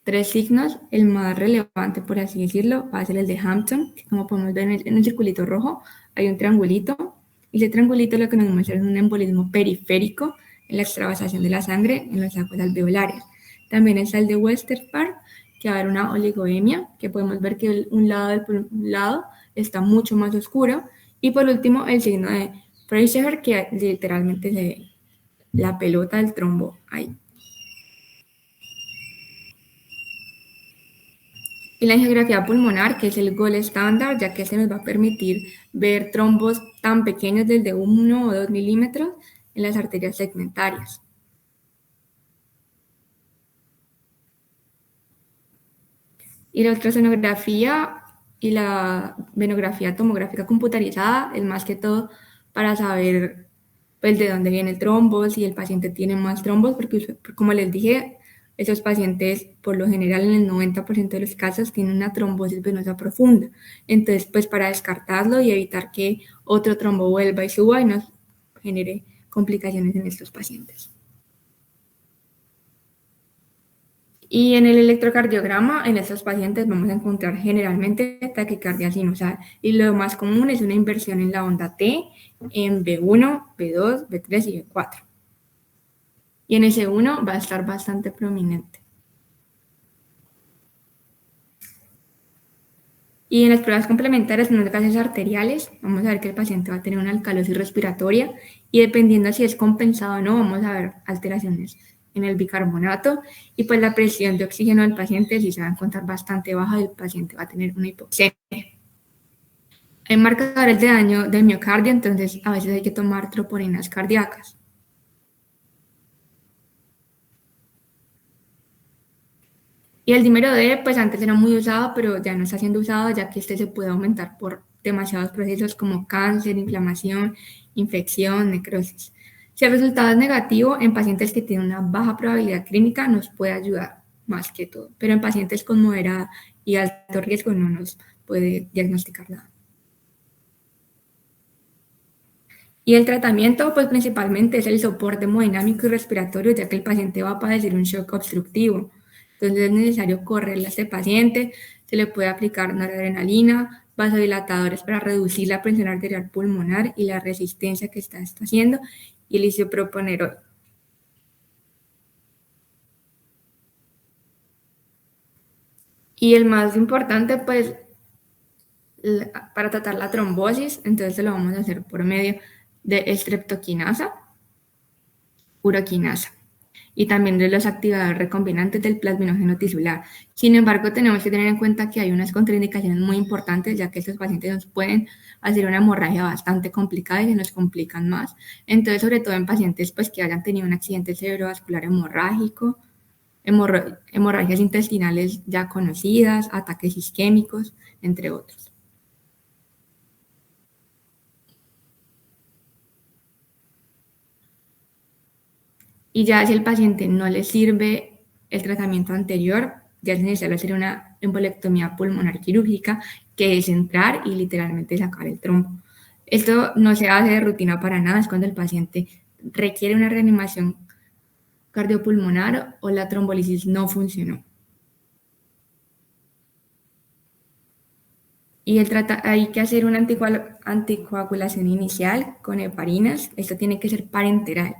Speaker 2: 3 signos. El más relevante, por así decirlo, va a ser el de Hampton, que como podemos ver en el circulito rojo hay un triangulito, y ese triangulito lo que nos muestra es un embolismo periférico en la extravasación de la sangre en los sacos alveolares. También está el de Westerpark, que va a haber una oligoemia, que podemos ver que un lado está mucho más oscuro Y por último, el signo de Preischer, que literalmente se ve la pelota del trombo ahí. Y la angiografía pulmonar, que es el gold estándar, ya que se nos va a permitir ver trombos tan pequeños desde 1 o 2 milímetros en las arterias segmentarias. Y la ultrasonografía y la venografía tomográfica computarizada es más que todo para saber pues, de dónde viene el trombo, si el paciente tiene más trombos, porque como les dije, esos pacientes por lo general en el 90% de los casos tienen una trombosis venosa profunda. Entonces, pues para descartarlo y evitar que otro trombo vuelva y suba y nos genere complicaciones en estos pacientes. Y en el electrocardiograma, en estos pacientes vamos a encontrar generalmente taquicardia sinusal. Y lo más común es una inversión en la onda T en B1, B2, B3 y B4. Y en ese 1 va a estar bastante prominente. Y en las pruebas complementarias en los gases arteriales, vamos a ver que el paciente va a tener una alcalosis respiratoria y dependiendo si es compensado o no, vamos a ver alteraciones en el bicarbonato y pues la presión de oxígeno del paciente, si se va a encontrar bastante baja, el paciente va a tener una hipoxemia. Hay marcadores de daño del miocardio, entonces a veces hay que tomar troponinas cardíacas. Y el dímero D, pues antes era muy usado, pero ya no está siendo usado, ya que este se puede aumentar por demasiados procesos como cáncer, inflamación, infección, necrosis. Si el resultado es negativo, en pacientes que tienen una baja probabilidad clínica nos puede ayudar más que todo, pero en pacientes con moderado y alto riesgo no nos puede diagnosticar nada. Y el tratamiento, pues principalmente es el soporte hemodinámico y respiratorio, ya que el paciente va a padecer un shock obstructivo. Entonces es necesario correrle a este paciente, se le puede aplicar noradrenalina, vasodilatadores para reducir la presión arterial pulmonar y la resistencia que está haciendo, y el isoproponerol. Y el más importante, pues, para tratar la trombosis, entonces lo vamos a hacer por medio de streptokinasa, uroquinasa y también de los activadores recombinantes del plasminógeno tisular. Sin embargo, tenemos que tener en cuenta que hay unas contraindicaciones muy importantes, ya que estos pacientes nos pueden hacer una hemorragia bastante complicada y se nos complican más. Entonces, sobre todo en pacientes pues, que hayan tenido un accidente cerebrovascular hemorrágico, hemorragias intestinales ya conocidas, ataques isquémicos, entre otros. Y ya si el paciente no le sirve el tratamiento anterior, ya es necesario hacer una embolectomía pulmonar quirúrgica, que es entrar y literalmente sacar el trombo. Esto no se hace de rutina para nada, es cuando el paciente requiere una reanimación cardiopulmonar o la trombolisis no funcionó. Y hay que hacer una anticoagulación inicial con heparinas. Esto tiene que ser parenteral.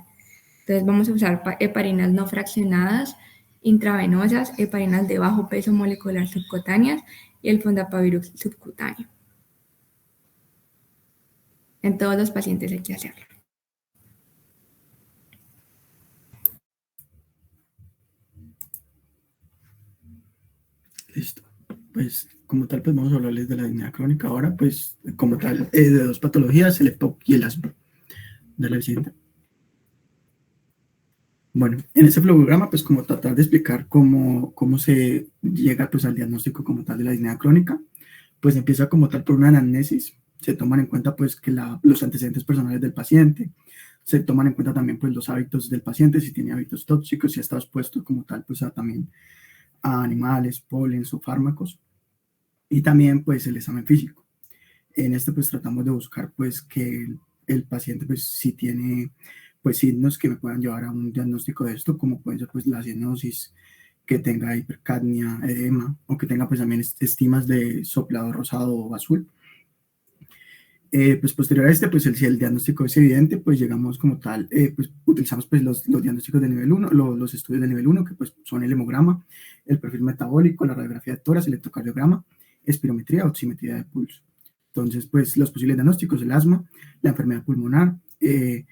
Speaker 2: Entonces vamos a usar heparinas no fraccionadas, intravenosas, heparinas de bajo peso molecular subcutáneas y el fondapavirus subcutáneo. En todos los pacientes hay que hacerlo.
Speaker 4: Listo. Pues como tal, pues vamos a hablarles de la disnea crónica ahora, pues como tal, de dos patologías, el EPOC y el asma. Dale al siguiente. Bueno, en este flogograma, pues como tratar de explicar cómo se llega pues al diagnóstico como tal de la disnea crónica, pues empieza como tal por una anamnesis, se toman en cuenta pues que los antecedentes personales del paciente, se toman en cuenta también pues los hábitos del paciente, si tiene hábitos tóxicos, si está expuesto como tal pues también a animales, polen o fármacos, y también pues el examen físico. En este pues tratamos de buscar pues que el paciente pues si tiene pues signos que me puedan llevar a un diagnóstico de esto, como puede ser pues la cianosis, que tenga hipercapnia, edema, o que tenga pues también estimas de soplado rosado o azul. Pues posterior a pues si el diagnóstico es evidente, pues llegamos como tal, pues utilizamos pues los diagnósticos de nivel 1, los estudios de nivel 1, que pues son el hemograma, el perfil metabólico, la radiografía de tórax, el electrocardiograma, espirometría, oximetría de pulso. Entonces, pues los posibles diagnósticos: el asma, la enfermedad pulmonar, el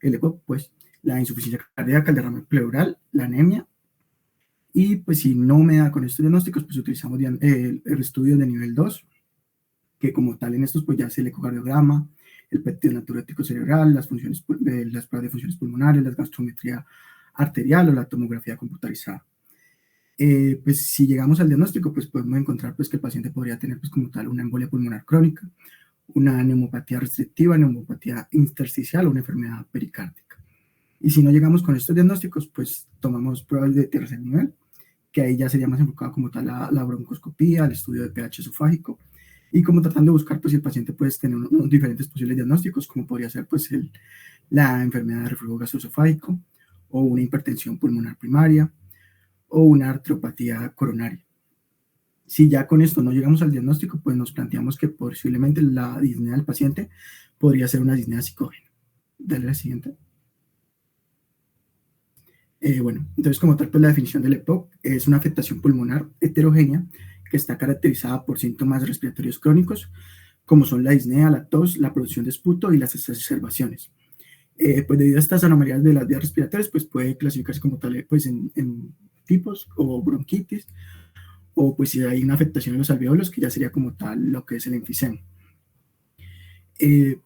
Speaker 4: EPOC, pues la insuficiencia cardíaca, el derrame pleural, la anemia. Y pues si no me da con estos diagnósticos, pues utilizamos el estudio de nivel 2, que como tal en estos pues ya es el ecocardiograma, el PET natriurético cerebral, las pruebas de funciones pulmonares, la gasometría arterial o la tomografía computarizada. Pues si llegamos al diagnóstico, pues podemos encontrar pues que el paciente podría tener pues como tal una embolia pulmonar crónica, una neumopatía restrictiva, neumopatía intersticial o una enfermedad pericárdica. Y si no llegamos con estos diagnósticos, pues tomamos pruebas de tercer nivel, que ahí ya sería más enfocado como tal la broncoscopía, el estudio de pH esofágico, y como tratando de buscar pues si el paciente puede tener unos diferentes posibles diagnósticos, como podría ser pues la enfermedad de reflujo gastroesofágico, o una hipertensión pulmonar primaria, o una arteriopatía coronaria. Si ya con esto no llegamos al diagnóstico, pues nos planteamos que posiblemente la disnea del paciente podría ser una disnea psicógena. Dale la siguiente. Bueno, entonces como tal, pues la definición del EPOC es una afectación pulmonar heterogénea que está caracterizada por síntomas respiratorios crónicos, como son la disnea, la tos, la producción de esputo y las exacerbaciones. Pues debido a estas anomalías de las vías respiratorias, pues puede clasificarse como tal pues en tipos o bronquitis, o pues si hay una afectación en los alveolos, que ya sería como tal lo que es el enfisema.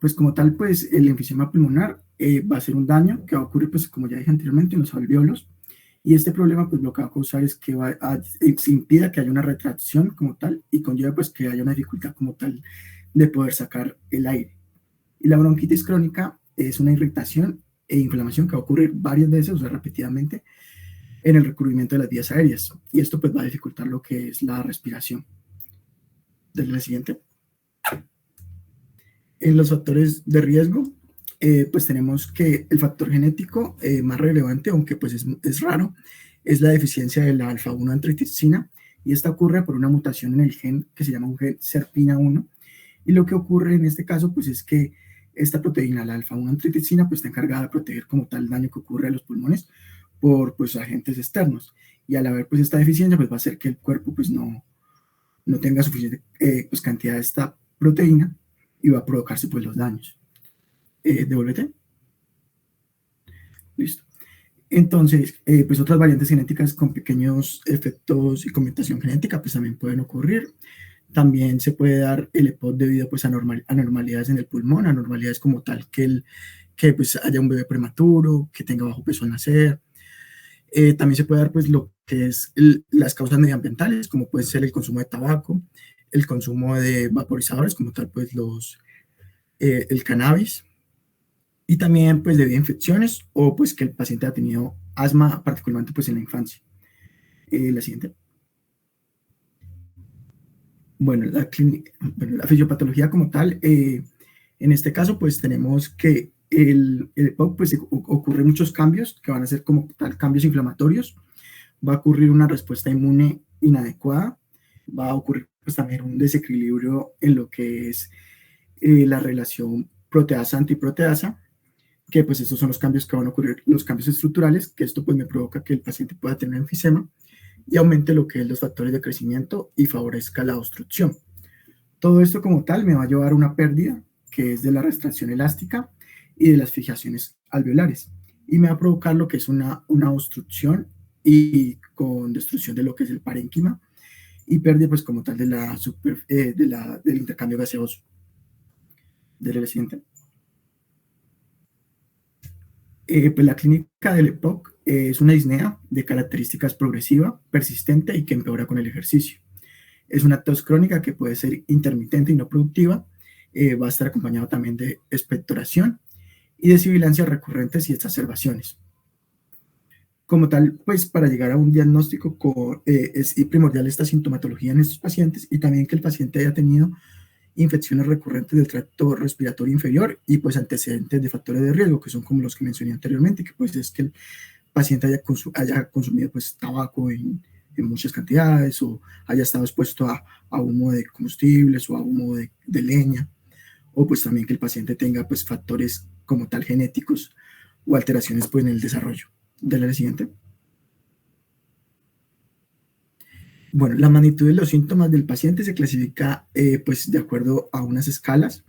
Speaker 4: Pues como tal, pues el enfisema pulmonar va a ser un daño que va a ocurrir, pues como ya dije anteriormente, en los alveolos, y este problema pues lo que va a causar es que se impida que haya una retracción como tal, y conlleva pues que haya una dificultad como tal de poder sacar el aire. Y la bronquitis crónica es una irritación e inflamación que va a ocurrir varias veces, o sea, repetidamente, en el recubrimiento de las vías aéreas, y esto pues va a dificultar lo que es la respiración. Desde la siguiente. En los factores de riesgo, pues tenemos que el factor genético más relevante, aunque pues es raro, es la deficiencia de la alfa-1 antitripsina, y esta ocurre por una mutación en el gen que se llama un gen SERPINA1, y lo que ocurre en este caso pues es que esta proteína, la alfa-1 antitripsina, pues está encargada de proteger como tal el daño que ocurre a los pulmones por pues agentes externos, y al haber pues esta deficiencia pues va a hacer que el cuerpo pues no tenga suficiente pues cantidad de esta proteína, y va a provocarse pues los daños. Devuélvete. Listo. Entonces, pues otras variantes genéticas con pequeños efectos y con mutación genética pues también pueden ocurrir. También se puede dar el EPOC debido pues a anormalidades en el pulmón, anormalidades como tal que pues haya un bebé prematuro, que tenga bajo peso al nacer. También se puede dar pues lo que es las causas medioambientales, como puede ser el consumo de tabaco, el consumo de vaporizadores, como tal pues el cannabis, y también pues debido a infecciones, o pues que el paciente ha tenido asma, particularmente pues en la infancia. La siguiente. Bueno, la fisiopatología como tal, en este caso pues tenemos que el EPOC pues ocurre muchos cambios que van a ser como tal cambios inflamatorios, va a ocurrir una respuesta inmune inadecuada, va a ocurrir pues también un desequilibrio en lo que es la relación proteasa-antiproteasa, que pues estos son los cambios que van a ocurrir, los cambios estructurales, que esto pues me provoca que el paciente pueda tener enfisema y aumente lo que es los factores de crecimiento y favorezca la obstrucción. Todo esto como tal me va a llevar a una pérdida que es de la restricción elástica y de las fijaciones alveolares, y me va a provocar lo que es una obstrucción y con destrucción de lo que es el parénquima, y pérdida pues como tal de del intercambio gaseoso. De la siguiente. Pues la clínica del EPOC es una disnea de características progresiva, persistente y que empeora con el ejercicio. Es una tos crónica que puede ser intermitente y no productiva, va a estar acompañado también de expectoración y de sibilancias recurrentes y exacerbaciones. Como tal, pues para llegar a un diagnóstico es primordial esta sintomatología en estos pacientes, y también que el paciente haya tenido infecciones recurrentes del tracto respiratorio inferior y pues antecedentes de factores de riesgo, que son como los que mencioné anteriormente, que pues es que el paciente haya consumido pues tabaco en muchas cantidades, o haya estado expuesto a humo de combustibles o a humo de leña, o pues también que el paciente tenga pues factores como tal genéticos o alteraciones pues en el desarrollo. Dale la siguiente. Bueno, la magnitud de los síntomas del paciente se clasifica pues de acuerdo a unas escalas.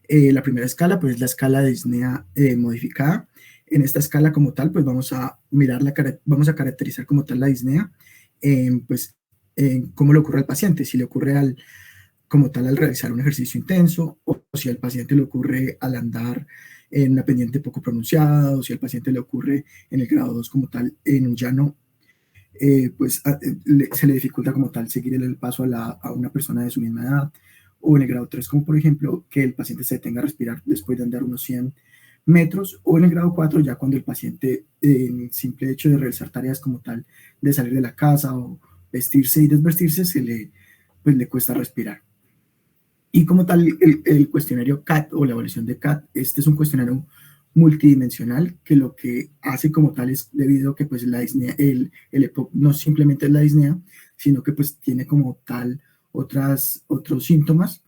Speaker 4: La primera escala pues es la escala de disnea modificada. En esta escala como tal pues vamos a mirar vamos a caracterizar como tal la disnea pues cómo le ocurre al paciente, si le ocurre como tal al realizar un ejercicio intenso, o si al paciente le ocurre al andar en una pendiente poco pronunciada, o si al paciente le ocurre en el grado 2 como tal en un llano, se le dificulta como tal seguir el paso a una persona de su misma edad, o en el grado 3 como por ejemplo que el paciente se detenga a respirar después de andar unos 100 metros, o en el grado 4 ya cuando el paciente en el simple hecho de realizar tareas como tal de salir de la casa o vestirse y desvestirse pues le cuesta respirar. Y como tal, el cuestionario CAT o la evaluación de CAT, este es un cuestionario multidimensional que lo que hace como tal es debido a que pues la disnea, el EPOC no simplemente es la disnea, sino que pues tiene como tal otros síntomas,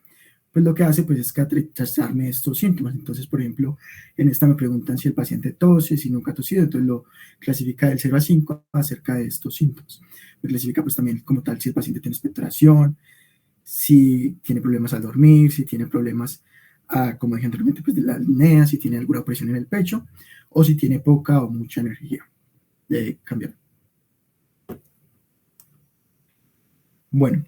Speaker 4: pues lo que hace pues es caracterizarme estos síntomas. Entonces, por ejemplo, en esta me preguntan si el paciente tose, si nunca ha tosido, entonces lo clasifica del 0 a 5 acerca de estos síntomas. Me clasifica pues también como tal si el paciente tiene expectoración, si tiene problemas al dormir, si tiene problemas, como dije anteriormente, pues de la apnea, si tiene alguna presión en el pecho, o si tiene poca o mucha energía de cambiar. Bueno,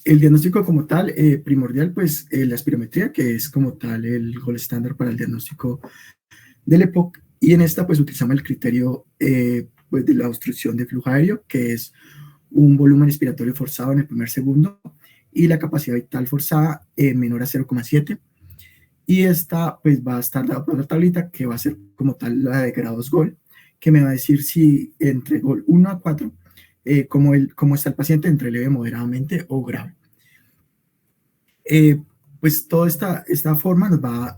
Speaker 4: el diagnóstico como tal, primordial, pues la espirometría, que es como tal el gold estándar para el diagnóstico del EPOC, y en esta pues utilizamos el criterio pues, de la obstrucción de flujo aéreo, que es un volumen expiratorio forzado en el primer segundo, y la capacidad vital forzada menor a 0,7. Y esta pues va a estar dada por la tablita que va a ser como tal la de grados GOL, que me va a decir si entre GOL 1 a 4, cómo está el paciente entre leve, moderadamente o grave. Pues toda esta forma nos va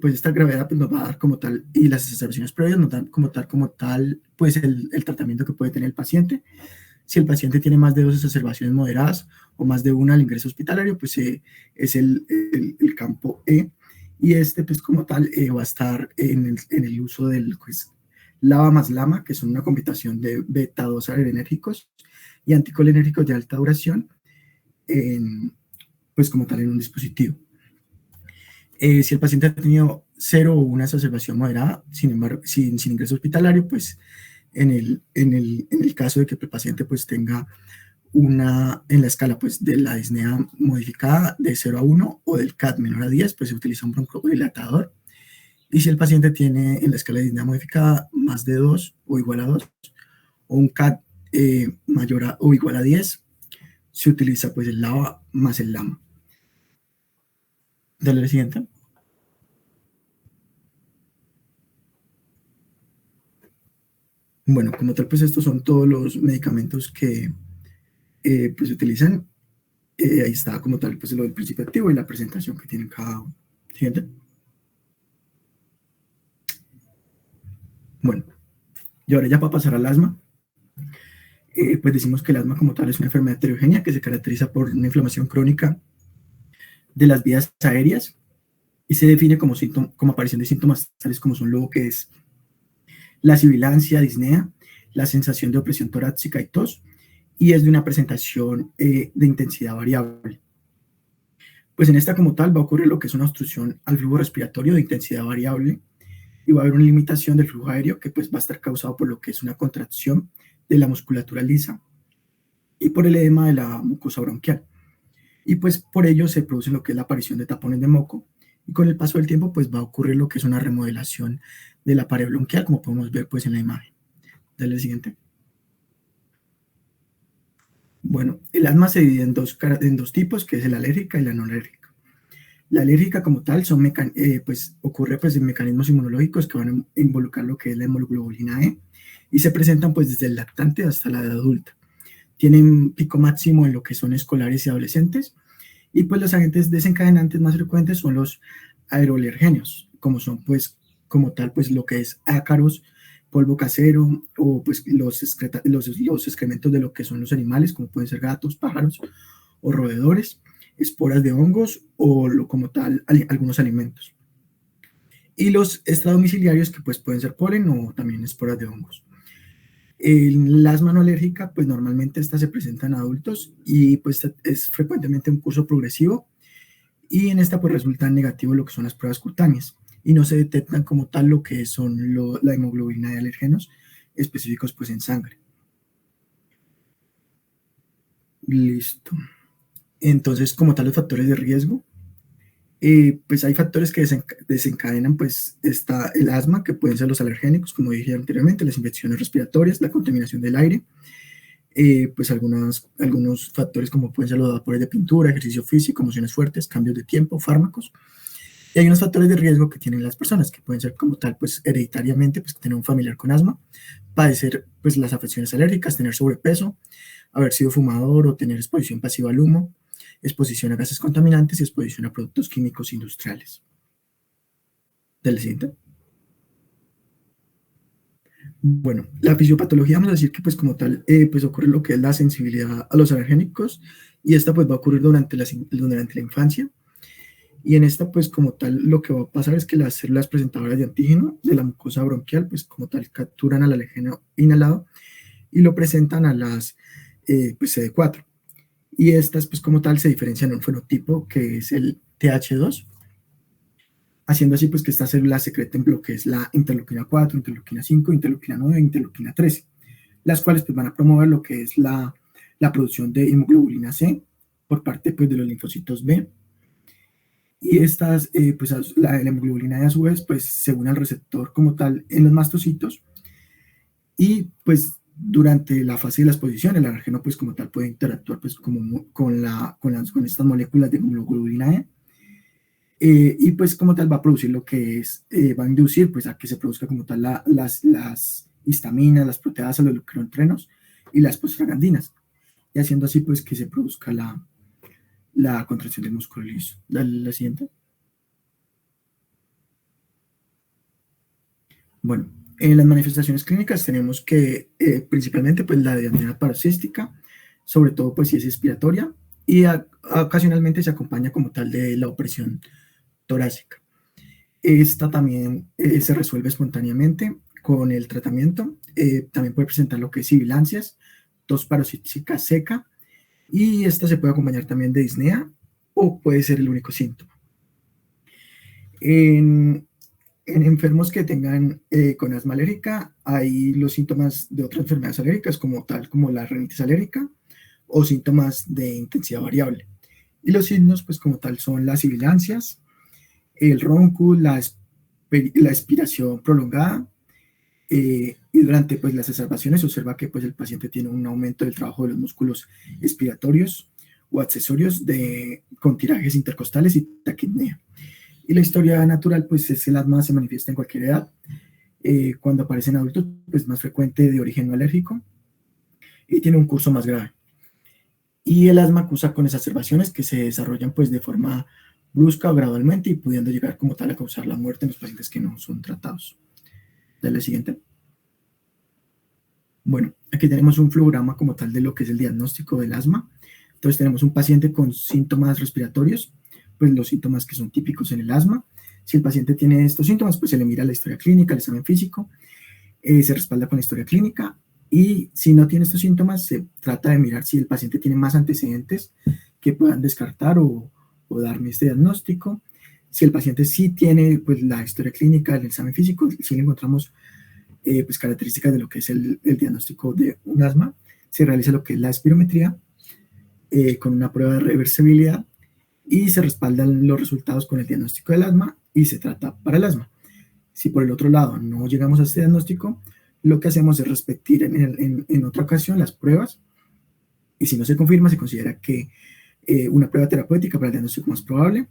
Speaker 4: pues esta gravedad pues nos va a dar como tal, y las observaciones previas nos dan como tal pues el tratamiento que puede tener el paciente. Si el paciente tiene más de 2 exacerbaciones moderadas o más de una al ingreso hospitalario, pues es el campo E. Y este, pues como tal, va a estar en el uso del pues, LABA más LAMA, que son una combinación de beta-2 adrenérgicos y anticolinérgicos de alta duración, pues como tal en un dispositivo. Si el paciente ha tenido 0 o una exacerbación moderada, sin embargo, sin ingreso hospitalario, pues en el caso de que el paciente pues tenga en la escala pues de la disnea modificada de 0 a 1 o del CAT menor a 10, pues se utiliza un broncodilatador. Y si el paciente tiene en la escala de disnea modificada más de 2 o igual a 2, o un CAT mayor o igual a 10, se utiliza pues el LABA más el LAMA. Dale la siguiente. Bueno, como tal, pues estos son todos los medicamentos que pues se utilizan. Ahí está como tal, pues lo del principio activo y la presentación que tienen cada uno. Siguiente. Bueno, y ahora ya para pasar al asma, pues decimos que el asma como tal es una enfermedad heterogénea que se caracteriza por una inflamación crónica de las vías aéreas y se define como aparición de síntomas tales como son lo que es la sibilancia, disnea, la sensación de opresión torácica y tos, y es de una presentación de intensidad variable. Pues en esta como tal va a ocurrir lo que es una obstrucción al flujo respiratorio de intensidad variable y va a haber una limitación del flujo aéreo que pues va a estar causado por lo que es una contracción de la musculatura lisa y por el edema de la mucosa bronquial. Y pues por ello se produce lo que es la aparición de tapones de moco, y con el paso del tiempo pues va a ocurrir lo que es una remodelación de la pared bronquial, como podemos ver pues en la imagen. Dale el siguiente. Bueno, el asma se divide en dos tipos, que es la alérgica y la no alérgica. La alérgica como tal pues, ocurre pues, en mecanismos inmunológicos que van a involucrar lo que es la hemoglobina E y se presentan pues, desde el lactante hasta la edad adulta. Tienen pico máximo en lo que son escolares y adolescentes, y pues los agentes desencadenantes más frecuentes son los aeroalergéneos, como son pues como tal pues lo que es ácaros, polvo casero o pues los excrementos de lo que son los animales, como pueden ser gatos, pájaros o roedores, esporas de hongos o como tal algunos alimentos. Y los extradomiciliarios que pues pueden ser polen o también esporas de hongos. El asma no alérgica, pues normalmente esta se presenta en adultos y pues es frecuentemente un curso progresivo, y en esta pues resulta negativo lo que son las pruebas cutáneas y no se detectan como tal lo que son la hemoglobina de alérgenos específicos pues en sangre. Listo. Entonces, como tal, los factores de riesgo, pues hay factores que desencadenan pues el asma, que pueden ser los alergénicos, como dije anteriormente, las infecciones respiratorias, la contaminación del aire, pues algunos factores como pueden ser los vapores de pintura, ejercicio físico, emociones fuertes, cambios de tiempo, fármacos. Y hay unos factores de riesgo que tienen las personas, que pueden ser como tal, pues hereditariamente, pues tener un familiar con asma, padecer pues las afecciones alérgicas, tener sobrepeso, haber sido fumador o tener exposición pasiva al humo, exposición a gases contaminantes y exposición a productos químicos industriales. Del siguiente. Bueno, la fisiopatología, vamos a decir que pues como tal, pues ocurre lo que es la sensibilidad a los alergénicos, y esta pues va a ocurrir durante la infancia. Y en esta, pues como tal, lo que va a pasar es que las células presentadoras de antígeno de la mucosa bronquial, pues como tal, capturan al alérgeno inhalado y lo presentan a las pues CD4. Y estas, pues como tal, se diferencian en un fenotipo que es el TH2, haciendo así pues que estas células secreten lo que es la interleuquina 4, interleuquina 5, interleuquina 9 e interleuquina 13, las cuales pues van a promover lo que es la producción de hemoglobina C por parte pues de los linfocitos B. Y estas, pues la hemoglobina a su vez, pues se une al receptor como tal en los mastocitos, y pues durante la fase de la exposición el alérgeno pues como tal puede interactuar pues como con estas moléculas de hemoglobina E, y pues como tal va a producir lo que es, va a inducir pues a que se produzca como tal las histaminas, las proteasas, los leucotrienos y las prostaglandinas, y haciendo así pues que se produzca la contracción del músculo liso. Dale la siguiente. Bueno, en las manifestaciones clínicas tenemos que principalmente pues la diarrea paroxística, sobre todo pues si es expiratoria, y ocasionalmente se acompaña como tal de la opresión torácica. Esta también se resuelve espontáneamente con el tratamiento. También puede presentar lo que es sibilancias, tos paroxística seca, y esta se puede acompañar también de disnea o puede ser el único síntoma. En enfermos que tengan con asma alérgica, hay los síntomas de otras enfermedades alérgicas como la rinitis alérgica o síntomas de intensidad variable. Y los signos, pues como tal, son las sibilancias, el ronco, la expiración prolongada, y durante pues las exacerbaciones se observa que pues el paciente tiene un aumento del trabajo de los músculos expiratorios o accesorios con tirajes intercostales y taquipnea. Y la historia natural pues es el asma se manifiesta en cualquier edad. Cuando aparece en adultos pues más frecuente, de origen no alérgico, y tiene un curso más grave. Y el asma acusa con exacerbaciones que se desarrollan pues de forma brusca o gradualmente, y pudiendo llegar como tal a causar la muerte en los pacientes que no son tratados. Dale siguiente. Bueno, aquí tenemos un flujograma como tal de lo que es el diagnóstico del asma. Entonces tenemos un paciente con síntomas respiratorios, pues los síntomas que son típicos en el asma. Si el paciente tiene estos síntomas, pues se le mira la historia clínica, el examen físico, se respalda con la historia clínica, y si no tiene estos síntomas, se trata de mirar si el paciente tiene más antecedentes que puedan descartar o darme este diagnóstico. Si el paciente sí tiene pues la historia clínica, el examen físico, si le encontramos pues características de lo que es el diagnóstico de un asma, se realiza lo que es la espirometría con una prueba de reversibilidad, y se respaldan los resultados con el diagnóstico del asma y se trata para el asma. Si por el otro lado no llegamos a este diagnóstico, lo que hacemos es repetir en otra ocasión las pruebas, y si no se confirma, se considera que una prueba terapéutica para el diagnóstico más probable,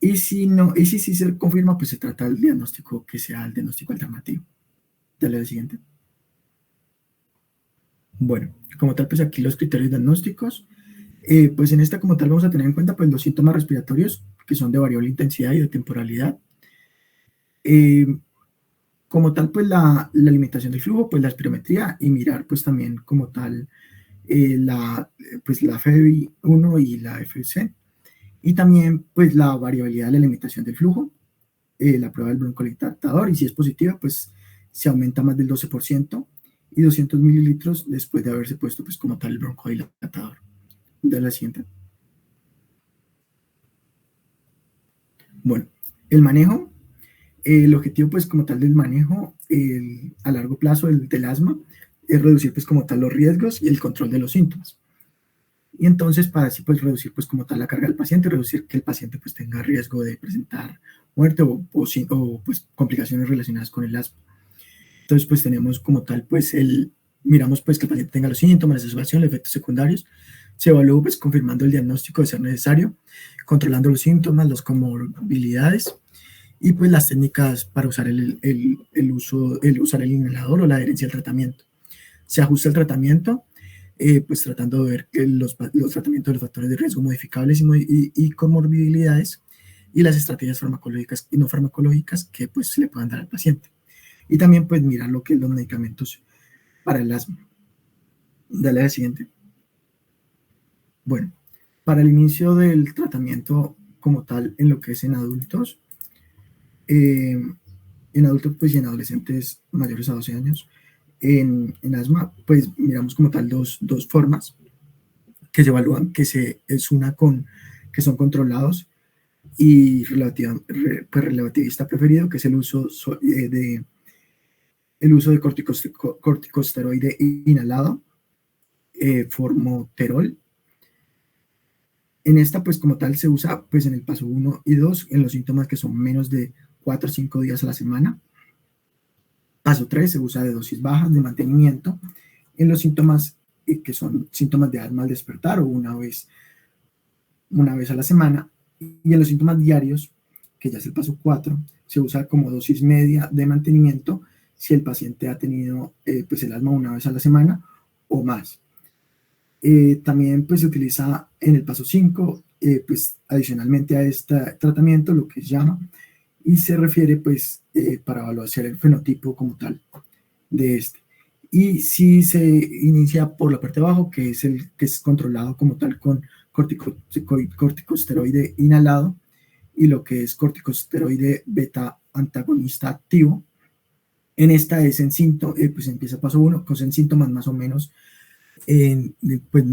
Speaker 4: y si no, y si se confirma, pues se trata del diagnóstico que sea el diagnóstico alternativo. Dale al siguiente. Bueno, como tal, pues aquí los criterios diagnósticos. Pues en esta como tal vamos a tener en cuenta pues los síntomas respiratorios, que son de variable intensidad y de temporalidad. Como tal, pues la limitación del flujo, pues la espirometría, y mirar pues también como tal la FEV1 y la FEC, y también pues la variabilidad de la limitación del flujo, la prueba del broncodilatador, y si es positiva pues se aumenta más del 12%, y 200 mililitros después de haberse puesto pues como tal el broncodilatador. De la siguiente. Bueno, el manejo, el objetivo pues como tal del manejo a largo plazo del asma es reducir pues como tal los riesgos y el control de los síntomas. Y entonces para así pues reducir pues como tal la carga del paciente, reducir que el paciente pues tenga riesgo de presentar muerte o pues complicaciones relacionadas con el asma. Entonces pues tenemos como tal pues miramos pues que el paciente tenga los síntomas, la exacerbación, los efectos secundarios, se evalúa pues confirmando el diagnóstico de ser necesario, controlando los síntomas, las comorbilidades y pues las técnicas para usar usar el inhalador o la adherencia al tratamiento. Se ajusta el tratamiento, pues tratando de ver que los tratamientos de los factores de riesgo modificables y comorbilidades y las estrategias farmacológicas y no farmacológicas que pues se le puedan dar al paciente. Y también pues mirar lo que es los medicamentos para el asma. Dale a la siguiente. Bueno, para el inicio del tratamiento como tal en lo que es en adultos, pues y en adolescentes mayores a 12 años, en asma, pues miramos como tal dos formas que se evalúan, que son controlados y relativista preferido, que es el uso de corticosteroide inhalado, formoterol. En esta, pues como tal, se usa pues en el paso 1 y 2 en los síntomas que son menos de 4 o 5 días a la semana. Paso 3 se usa de dosis bajas de mantenimiento en los síntomas que son síntomas de asma al despertar o una vez a la semana. Y en los síntomas diarios, que ya es el paso 4, se usa como dosis media de mantenimiento si el paciente ha tenido pues el asma una vez a la semana o más. También pues se utiliza en el paso 5, pues adicionalmente a este tratamiento, lo que se llama, y se refiere pues para evaluar el fenotipo como tal de este. Y si se inicia por la parte de abajo, que es controlado como tal con corticosteroide inhalado y lo que es corticosteroide beta antagonista activo. En esta es en pues empieza paso 1, con síntomas más o menos pues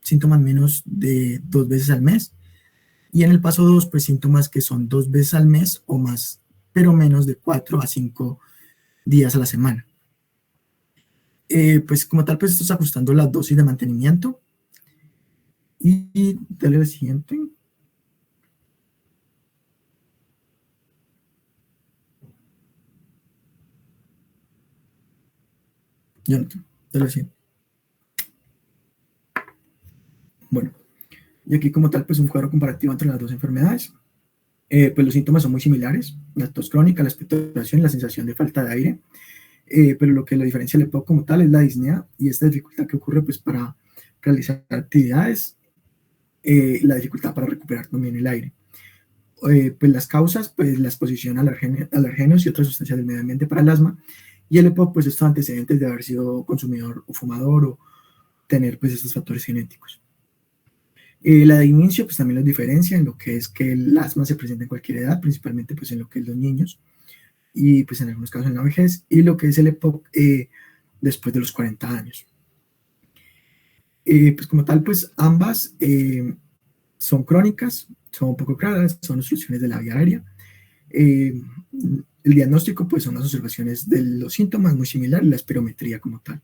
Speaker 4: síntomas menos de 2 veces al mes. Y en el paso 2, pues síntomas que son 2 veces al mes o más, pero menos de 4 a 5 días a la semana. Pues como tal, pues estás ajustando la dosis de mantenimiento. Y dale al siguiente. Jonathan, dale al siguiente. Bueno, y aquí como tal, pues un cuadro comparativo entre las dos enfermedades. Pues los síntomas son muy similares, la tos crónica, la expectoración y la sensación de falta de aire, pero lo que lo diferencia el EPOC como tal es la disnea y esta dificultad que ocurre pues para realizar actividades, la dificultad para recuperar también el aire. Pues las causas, pues la exposición a alergenos y otras sustancias del medio ambiente para el asma, y el EPOC, pues estos antecedentes de haber sido consumidor o fumador o tener pues estos factores genéticos. La de inicio, pues también los diferencia en lo que es que el asma se presenta en cualquier edad, principalmente pues en lo que es los niños y pues en algunos casos en la vejez, y lo que es el EPOC después de los 40 años. Pues como tal, pues ambas son crónicas, son un poco claras, son obstrucciones de la vía aérea. El diagnóstico, pues son las observaciones de los síntomas muy similar y la espirometría como tal.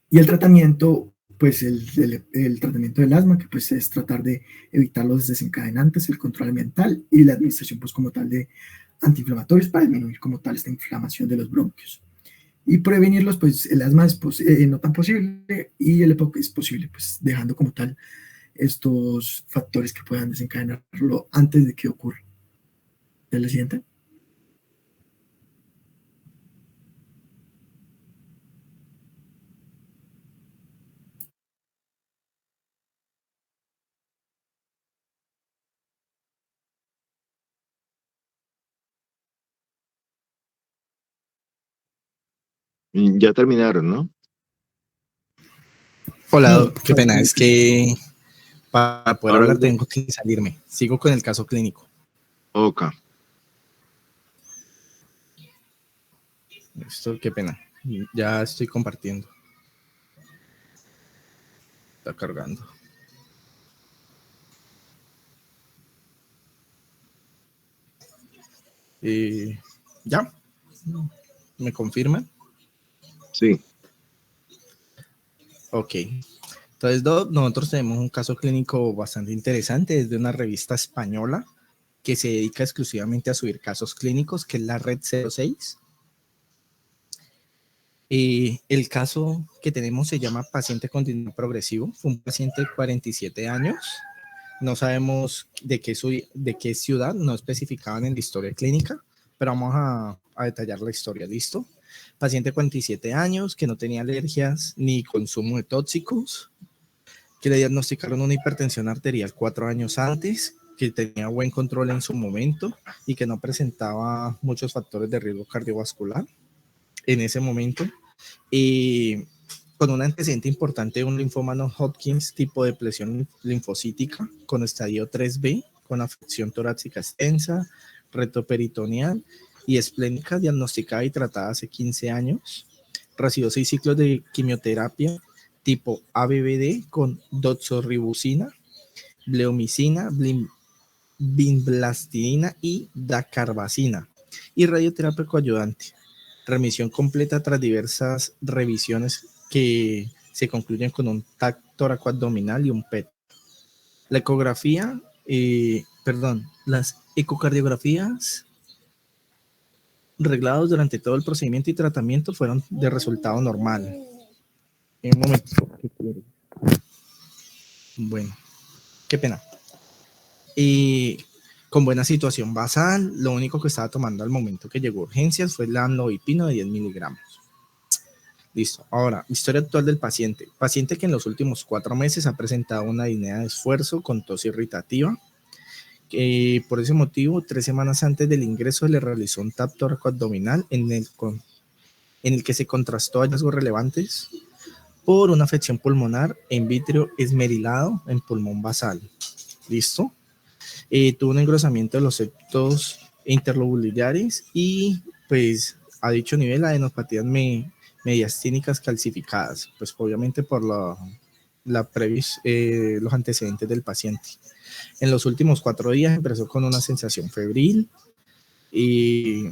Speaker 4: Y el tratamiento, pues el tratamiento del asma, que pues es tratar de evitar los desencadenantes, el control ambiental y la administración pues como tal de antiinflamatorios para disminuir como tal esta inflamación de los bronquios. Y prevenirlos, pues el asma es no tan posible y el EPOC es posible, pues dejando como tal estos factores que puedan desencadenarlo antes de que ocurra. ¿De la siguiente?
Speaker 3: Ya terminaron, ¿no?
Speaker 1: Hola,
Speaker 4: No,
Speaker 1: qué pena, es que para poder
Speaker 3: Ahora
Speaker 1: hablar tengo que salirme. Sigo con el caso clínico.
Speaker 3: Ok.
Speaker 1: Esto, qué pena. Ya estoy compartiendo. Está cargando. ¿Ya? ¿Me confirman?
Speaker 3: Sí.
Speaker 1: Ok. Entonces, nosotros tenemos un caso clínico bastante interesante. Es de una revista española que se dedica exclusivamente a subir casos clínicos, que es la Red 06. El caso que tenemos se llama paciente con disnea progresivo. Fue un paciente de 47 años. No sabemos de qué ciudad, no especificaban en la historia clínica, pero vamos a detallar la historia. ¿Listo? Paciente de 47 años que no tenía alergias ni consumo de tóxicos, que le diagnosticaron una hipertensión arterial 4 años antes, que tenía buen control en su momento y que no presentaba muchos factores de riesgo cardiovascular en ese momento. Y con un antecedente importante de un linfoma non-Hodgkin tipo de depresión linfocítica con estadio 3B, con afección torácica extensa, retoperitoneal y esplénica, diagnosticada y tratada hace 15 años. Recibió 6 ciclos de quimioterapia tipo ABVD con doxorubicina, bleomicina, vinblastidina y dacarbazina y radioterapia coayudante. Remisión completa tras diversas revisiones que se concluyen con un TAC toracoabdominal y un PET. La ecografía, las ecocardiografías reglados durante todo el procedimiento y tratamiento fueron de resultado normal. En un momento. Bueno, qué pena. Y con buena situación basal, lo único que estaba tomando al momento que llegó a urgencias fue la amlodipino de 10 miligramos. Listo. Ahora, historia actual del paciente. Paciente que en los últimos 4 meses ha presentado una disnea de esfuerzo con tos irritativa. Por ese motivo, 3 semanas antes del ingreso le realizó un TAP toracoabdominal en el que se contrastó hallazgos relevantes por una afección pulmonar en vitrio esmerilado en pulmón basal. ¿Listo? Tuvo un engrosamiento de los septos interlobulares y pues a dicho nivel adenopatías mediastínicas calcificadas, pues obviamente por los antecedentes del paciente. En los últimos 4 días empezó con una sensación febril y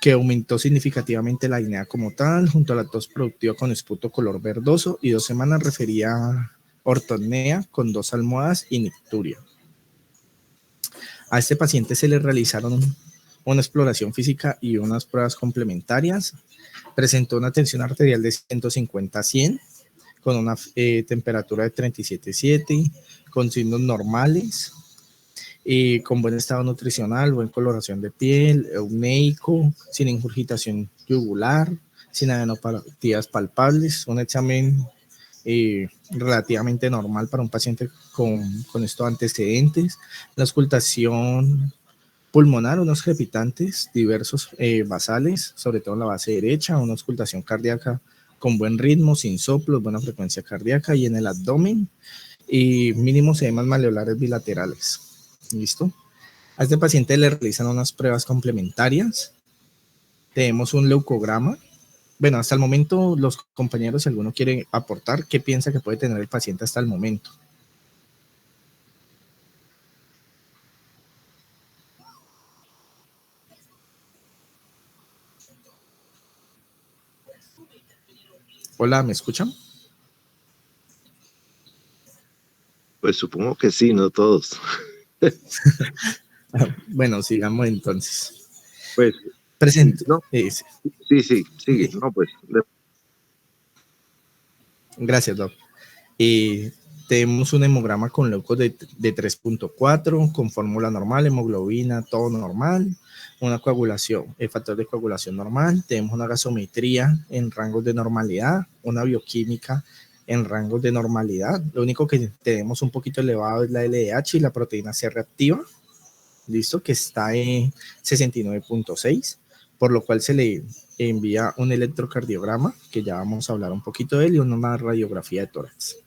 Speaker 1: que aumentó significativamente la disnea como tal, junto a la tos productiva con esputo color verdoso, y 2 semanas refería ortopnea con 2 almohadas y nicturia. A este paciente se le realizaron una exploración física y unas pruebas complementarias. Presentó una tensión arterial de 150 a 100, con una temperatura de 37,7, con signos normales, con buen estado nutricional, buena coloración de piel, eumeico, sin ingurgitación yugular, sin adenopatías palpables, un examen relativamente normal para un paciente con estos antecedentes. La auscultación pulmonar, unos crepitantes diversos basales, sobre todo en la base derecha, una auscultación cardíaca con buen ritmo, sin soplos, buena frecuencia cardíaca, y en el abdomen y mínimos edemas maleolares bilaterales. ¿Listo? A este paciente le realizan unas pruebas complementarias. Tenemos un leucograma. Bueno, hasta el momento los compañeros, si alguno quiere aportar, ¿qué piensa que puede tener el paciente hasta el momento? Hola, ¿me escuchan?
Speaker 3: Pues supongo que sí, no todos.
Speaker 1: Bueno, sigamos entonces.
Speaker 3: Pues,
Speaker 1: Presento.
Speaker 3: no, sí, sigue. No, pues.
Speaker 1: Gracias, Doc. Tenemos un hemograma con leucos de 3.4, con fórmula normal, hemoglobina, todo normal, una coagulación, el factor de coagulación normal. Tenemos una gasometría en rangos de normalidad, una bioquímica en rangos de normalidad. Lo único que tenemos un poquito elevado es la LDH y la proteína C reactiva, listo, que está en 69.6, por lo cual se le envía un electrocardiograma, que ya vamos a hablar un poquito de él, y una radiografía de tórax.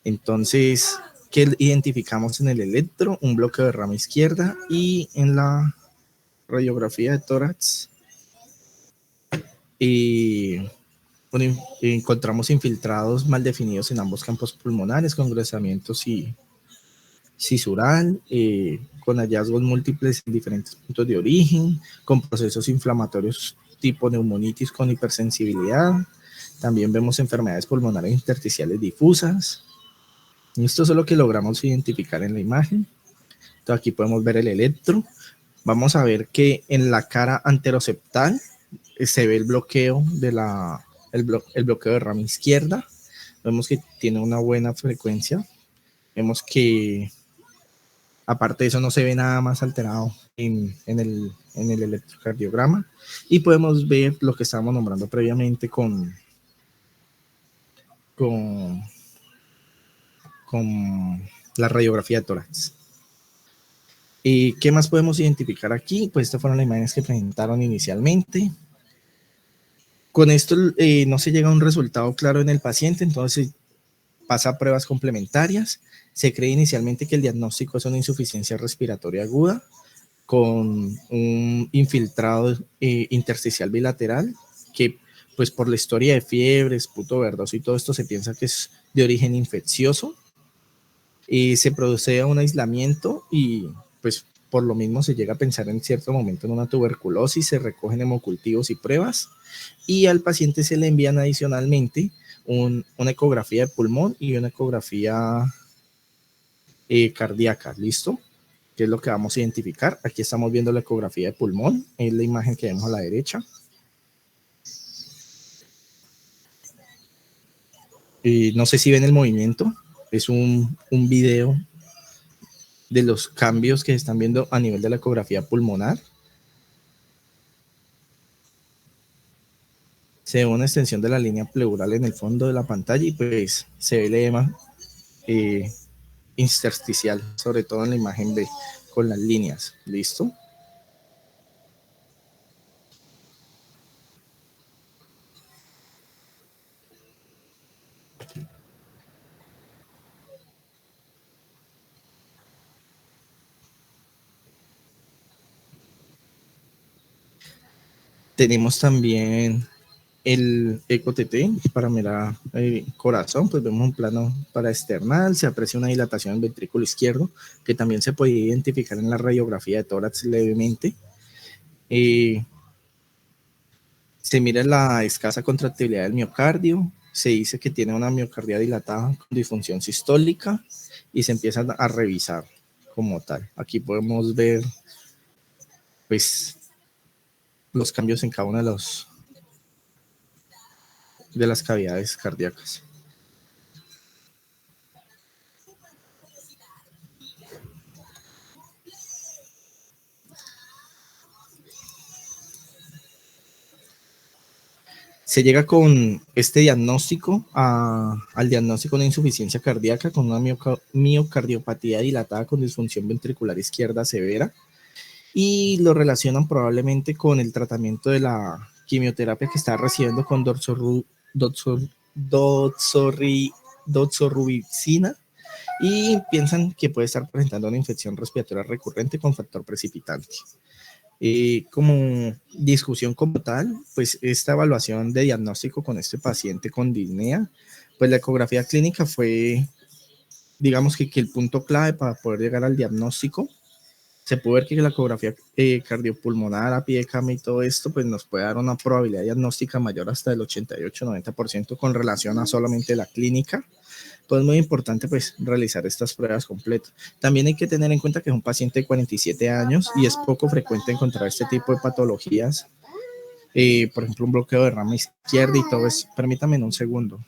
Speaker 1: Entonces, ¿qué identificamos en el electro? Un bloqueo de rama izquierda, y en la radiografía de tórax Y bueno, encontramos infiltrados mal definidos en ambos campos pulmonares, con engrosamiento cisural, con hallazgos múltiples en diferentes puntos de origen, con procesos inflamatorios tipo neumonitis con hipersensibilidad. También vemos enfermedades pulmonares intersticiales difusas. Esto es lo que logramos identificar en la imagen. Entonces aquí podemos ver el electro. Vamos a ver que en la cara anteroseptal se ve el bloqueo de el bloqueo de rama izquierda. Vemos que tiene una buena frecuencia. Vemos que aparte de eso no se ve nada más alterado en el electrocardiograma. Y podemos ver lo que estábamos nombrando previamente con la radiografía de tórax. ¿Y qué más podemos identificar aquí? Pues estas fueron las imágenes que presentaron inicialmente. Con esto no se llega a un resultado claro en el paciente, entonces pasa a pruebas complementarias. Se cree inicialmente que el diagnóstico es una insuficiencia respiratoria aguda con un infiltrado intersticial bilateral que pues por la historia de fiebre, esputo verdoso y todo esto se piensa que es de origen infeccioso. Se produce un aislamiento y pues por lo mismo se llega a pensar en cierto momento en una tuberculosis, se recogen hemocultivos y pruebas y al paciente se le envían adicionalmente una ecografía de pulmón y una ecografía cardíaca, ¿listo? ¿Qué es lo que vamos a identificar? Aquí estamos viendo la ecografía de pulmón, es la imagen que vemos a la derecha. No sé si ven el movimiento, es un video de los cambios que se están viendo a nivel de la ecografía pulmonar. Se ve una extensión de la línea pleural en el fondo de la pantalla y pues se ve el edema intersticial, sobre todo en la imagen B, con las líneas. ¿Listo? Tenemos también el eco-TT para mirar corazón, pues vemos un plano paraesternal, se aprecia una dilatación del ventrículo izquierdo, que también se puede identificar en la radiografía de tórax levemente. Se mira la escasa contractibilidad del miocardio, se dice que tiene una miocardia dilatada con disfunción sistólica y se empiezan a revisar como tal. Aquí podemos ver pues los cambios en cada una de las cavidades cardíacas. Se llega con este diagnóstico al diagnóstico de insuficiencia cardíaca con una miocardiopatía dilatada con disfunción ventricular izquierda severa y lo relacionan probablemente con el tratamiento de la quimioterapia que está recibiendo con doxorubicina y piensan que puede estar presentando una infección respiratoria recurrente con factor precipitante. Como discusión como tal, pues esta evaluación de diagnóstico con este paciente con disnea, pues la ecografía clínica fue, digamos que el punto clave para poder llegar al diagnóstico. Se puede ver que la ecografía cardiopulmonar a pie de cama y todo esto, pues nos puede dar una probabilidad diagnóstica mayor hasta el 88-90% con relación a solamente la clínica. Pues es muy importante pues realizar estas pruebas completas. También hay que tener en cuenta que es un paciente de 47 años y es poco frecuente encontrar este tipo de patologías. Por ejemplo, un bloqueo de rama izquierda y todo eso. Permítame un segundo.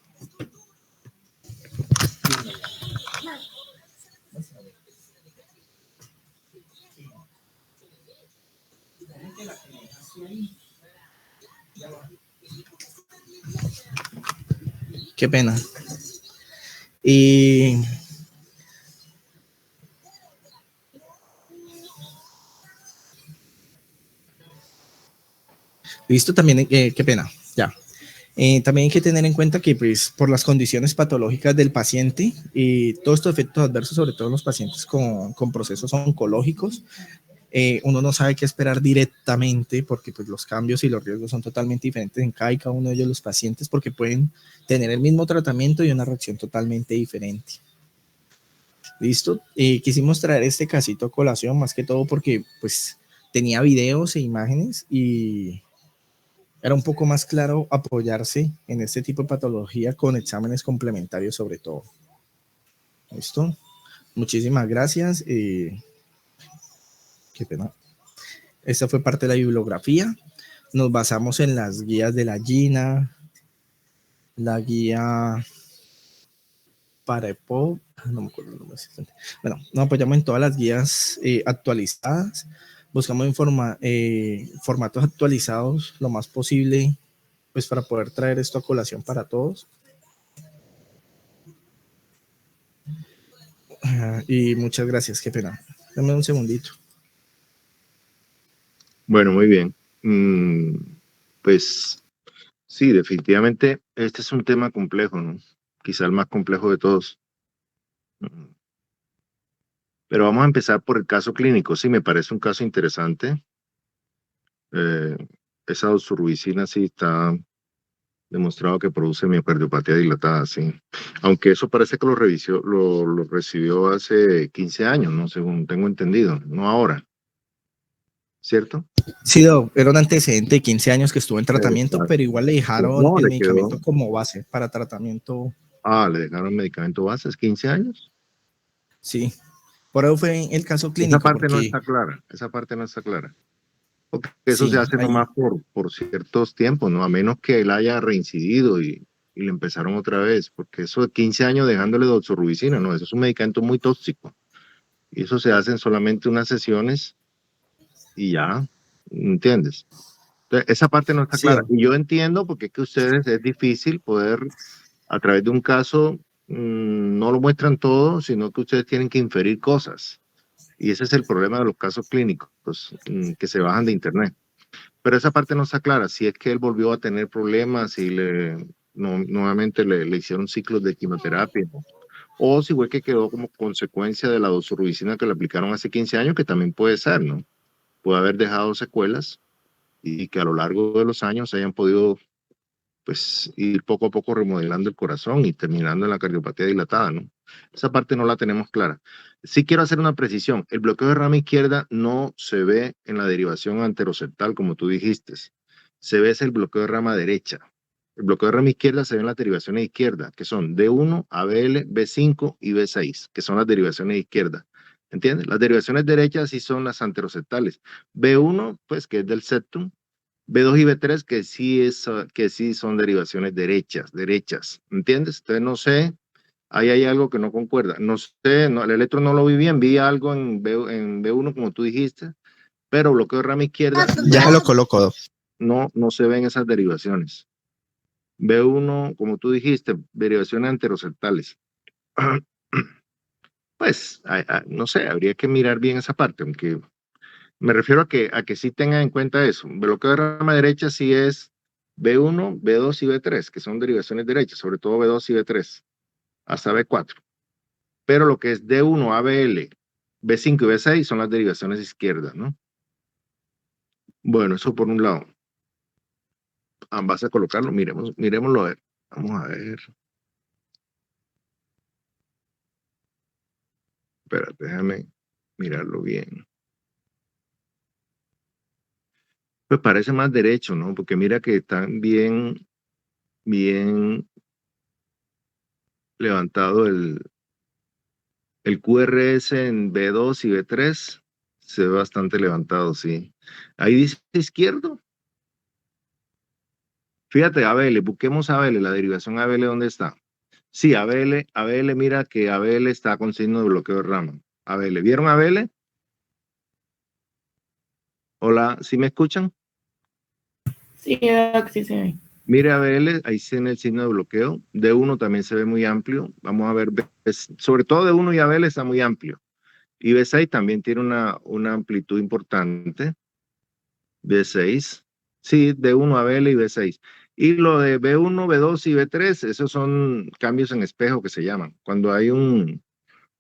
Speaker 1: Qué pena. Y listo, también, qué pena, ya. También hay que tener en cuenta que pues, por las condiciones patológicas del paciente y todos estos efectos adversos, sobre todo en los pacientes con procesos oncológicos, uno no sabe qué esperar directamente porque pues, los cambios y los riesgos son totalmente diferentes en cada y cada uno de ellos los pacientes porque pueden tener el mismo tratamiento y una reacción totalmente diferente. ¿Listo? Quisimos traer este casito a colación más que todo porque pues tenía videos e imágenes y era un poco más claro apoyarse en este tipo de patología con exámenes complementarios sobre todo. ¿Listo? Muchísimas gracias. Qué pena. Esta fue parte de la bibliografía. Nos basamos en las guías de la GINA, la guía para EPOC, no me acuerdo el nombre. Bueno, nos apoyamos en todas las guías actualizadas. Buscamos formatos actualizados lo más posible, pues para poder traer esto a colación para todos. Y muchas gracias, qué pena. Dame un segundito.
Speaker 3: Bueno, muy bien. Pues sí, definitivamente este es un tema complejo, ¿no? Quizá el más complejo de todos. Pero vamos a empezar por el caso clínico. Sí, me parece un caso interesante. Esa doxorubicina sí está demostrado que produce miocardiopatía dilatada, sí. Aunque eso parece que lo recibió hace 15 años, ¿no? Según tengo entendido, no ahora. ¿Cierto?
Speaker 1: Sí, era un antecedente de 15 años que estuvo en tratamiento,
Speaker 3: Exacto.
Speaker 1: pero igual le dejaron
Speaker 3: No,
Speaker 1: el
Speaker 3: le quedó.
Speaker 1: medicamento como base para tratamiento.
Speaker 3: Ah, le dejaron el medicamento base, ¿es 15 años?
Speaker 1: Sí, por eso fue el caso
Speaker 3: Esa
Speaker 1: clínico,
Speaker 3: parte no
Speaker 1: porque
Speaker 3: está clara, esa parte no está clara. Porque eso se
Speaker 1: sí,
Speaker 3: hace nomás por ciertos tiempos, ¿no? A menos que él haya reincidido y le empezaron otra vez, porque eso de 15 años dejándole doxorubicina, no, eso es un medicamento muy tóxico. Y eso se hace en solamente unas sesiones y ya, ¿entiendes? Entonces, esa parte no está
Speaker 1: sí,
Speaker 3: clara. Y yo entiendo porque es que ustedes es difícil poder, a través de un caso, no lo muestran todo, sino que ustedes tienen que inferir cosas. Y ese es el problema de los casos clínicos, que se bajan de internet. Pero esa parte no está clara, si es que él volvió a tener problemas y nuevamente le hicieron ciclos de quimioterapia, ¿no? O si fue que quedó como consecuencia de la doxorubicina que le aplicaron hace 15 años, que también puede ser, ¿no? Puede haber dejado secuelas y que a lo largo de los años hayan podido pues ir poco a poco remodelando el corazón y terminando en la cardiopatía dilatada, ¿no? Esa parte no la tenemos clara. Sí quiero hacer una precisión. El bloqueo de rama izquierda no se ve en la derivación anteroseptal, como tú dijiste. Se ve es el bloqueo de rama derecha. El bloqueo de rama izquierda se ve en las derivaciones izquierdas, que son D1, ABL, B5 y B6, que son las derivaciones izquierdas. ¿Entiendes? Las derivaciones derechas sí son las anteroseptales. B1, pues, que es del septum, B2 y B3 que sí son derivaciones derechas, ¿entiendes? Entonces no sé, ahí hay algo que no concuerda. No sé, no, el electro no lo vi bien, vi algo en B1 como tú dijiste, pero bloqueo de rama izquierda
Speaker 1: ya lo coloco.
Speaker 3: no se ven esas derivaciones. B1, como tú dijiste, derivaciones anteroseptales. Pues, no sé, habría que mirar bien esa parte, aunque me refiero a que sí tengan en cuenta eso. Bloqueo de rama derecha sí es B1, B2 y B3, que son derivaciones derechas, sobre todo B2 y B3, hasta B4. Pero lo que es D1, ABL, B5 y B6 son las derivaciones izquierdas, ¿no? Bueno, eso por un lado. Vas a colocarlo, miremoslo a ver. Vamos a ver. Espérate, déjame mirarlo bien. Pues parece más derecho, ¿no? Porque mira que están bien levantado el QRS en B2 y B3 se ve bastante levantado, sí. Ahí dice izquierdo. Fíjate, ABL, busquemos ABL, la derivación ABL, ¿dónde está? Sí, ABL, mira que ABL está con signo de bloqueo de rama. ABL, ¿vieron ABL? Hola, ¿sí me escuchan?
Speaker 5: Sí, sí se ve.
Speaker 3: Mire ABL, ahí tiene el signo de bloqueo. D1 también se ve muy amplio. Vamos a ver, sobre todo D1 y ABL está muy amplio. Y B6 también tiene una amplitud importante. B6. Sí, D1 a BL y B6. Y lo de B1, B2 y B3, esos son cambios en espejo que se llaman. Cuando hay un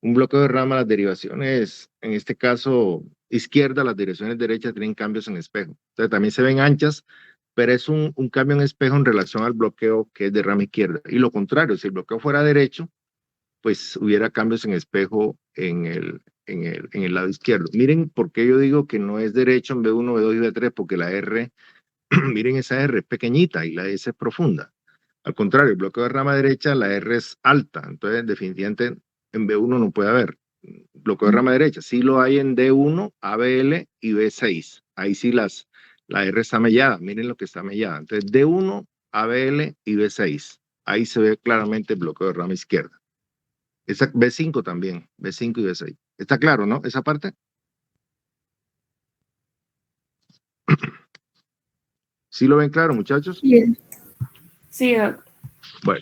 Speaker 3: bloqueo de rama, las derivaciones, en este caso izquierda, las direcciones derechas tienen cambios en espejo. Entonces también se ven anchas, pero es un cambio en espejo en relación al bloqueo que es de rama izquierda. Y lo contrario, si el bloqueo fuera derecho, pues hubiera cambios en espejo en el lado izquierdo. Miren por qué yo digo que no es derecho en B1, B2 y B3, porque la R, miren esa R es pequeñita y la S es profunda. Al contrario, el bloqueo de rama derecha, la R es alta, entonces definitivamente en B1 no puede haber bloqueo de rama derecha. Sí lo hay en D1, ABL y B6. Ahí sí la R está mellada, miren lo que está mellada. Entonces D1, ABL y B6. Ahí se ve claramente el bloqueo de rama izquierda. B5 también, B5 y B6. ¿Está claro, no? Esa parte. ¿Sí lo ven claro, muchachos?
Speaker 5: Sí, Doc.
Speaker 3: Bueno.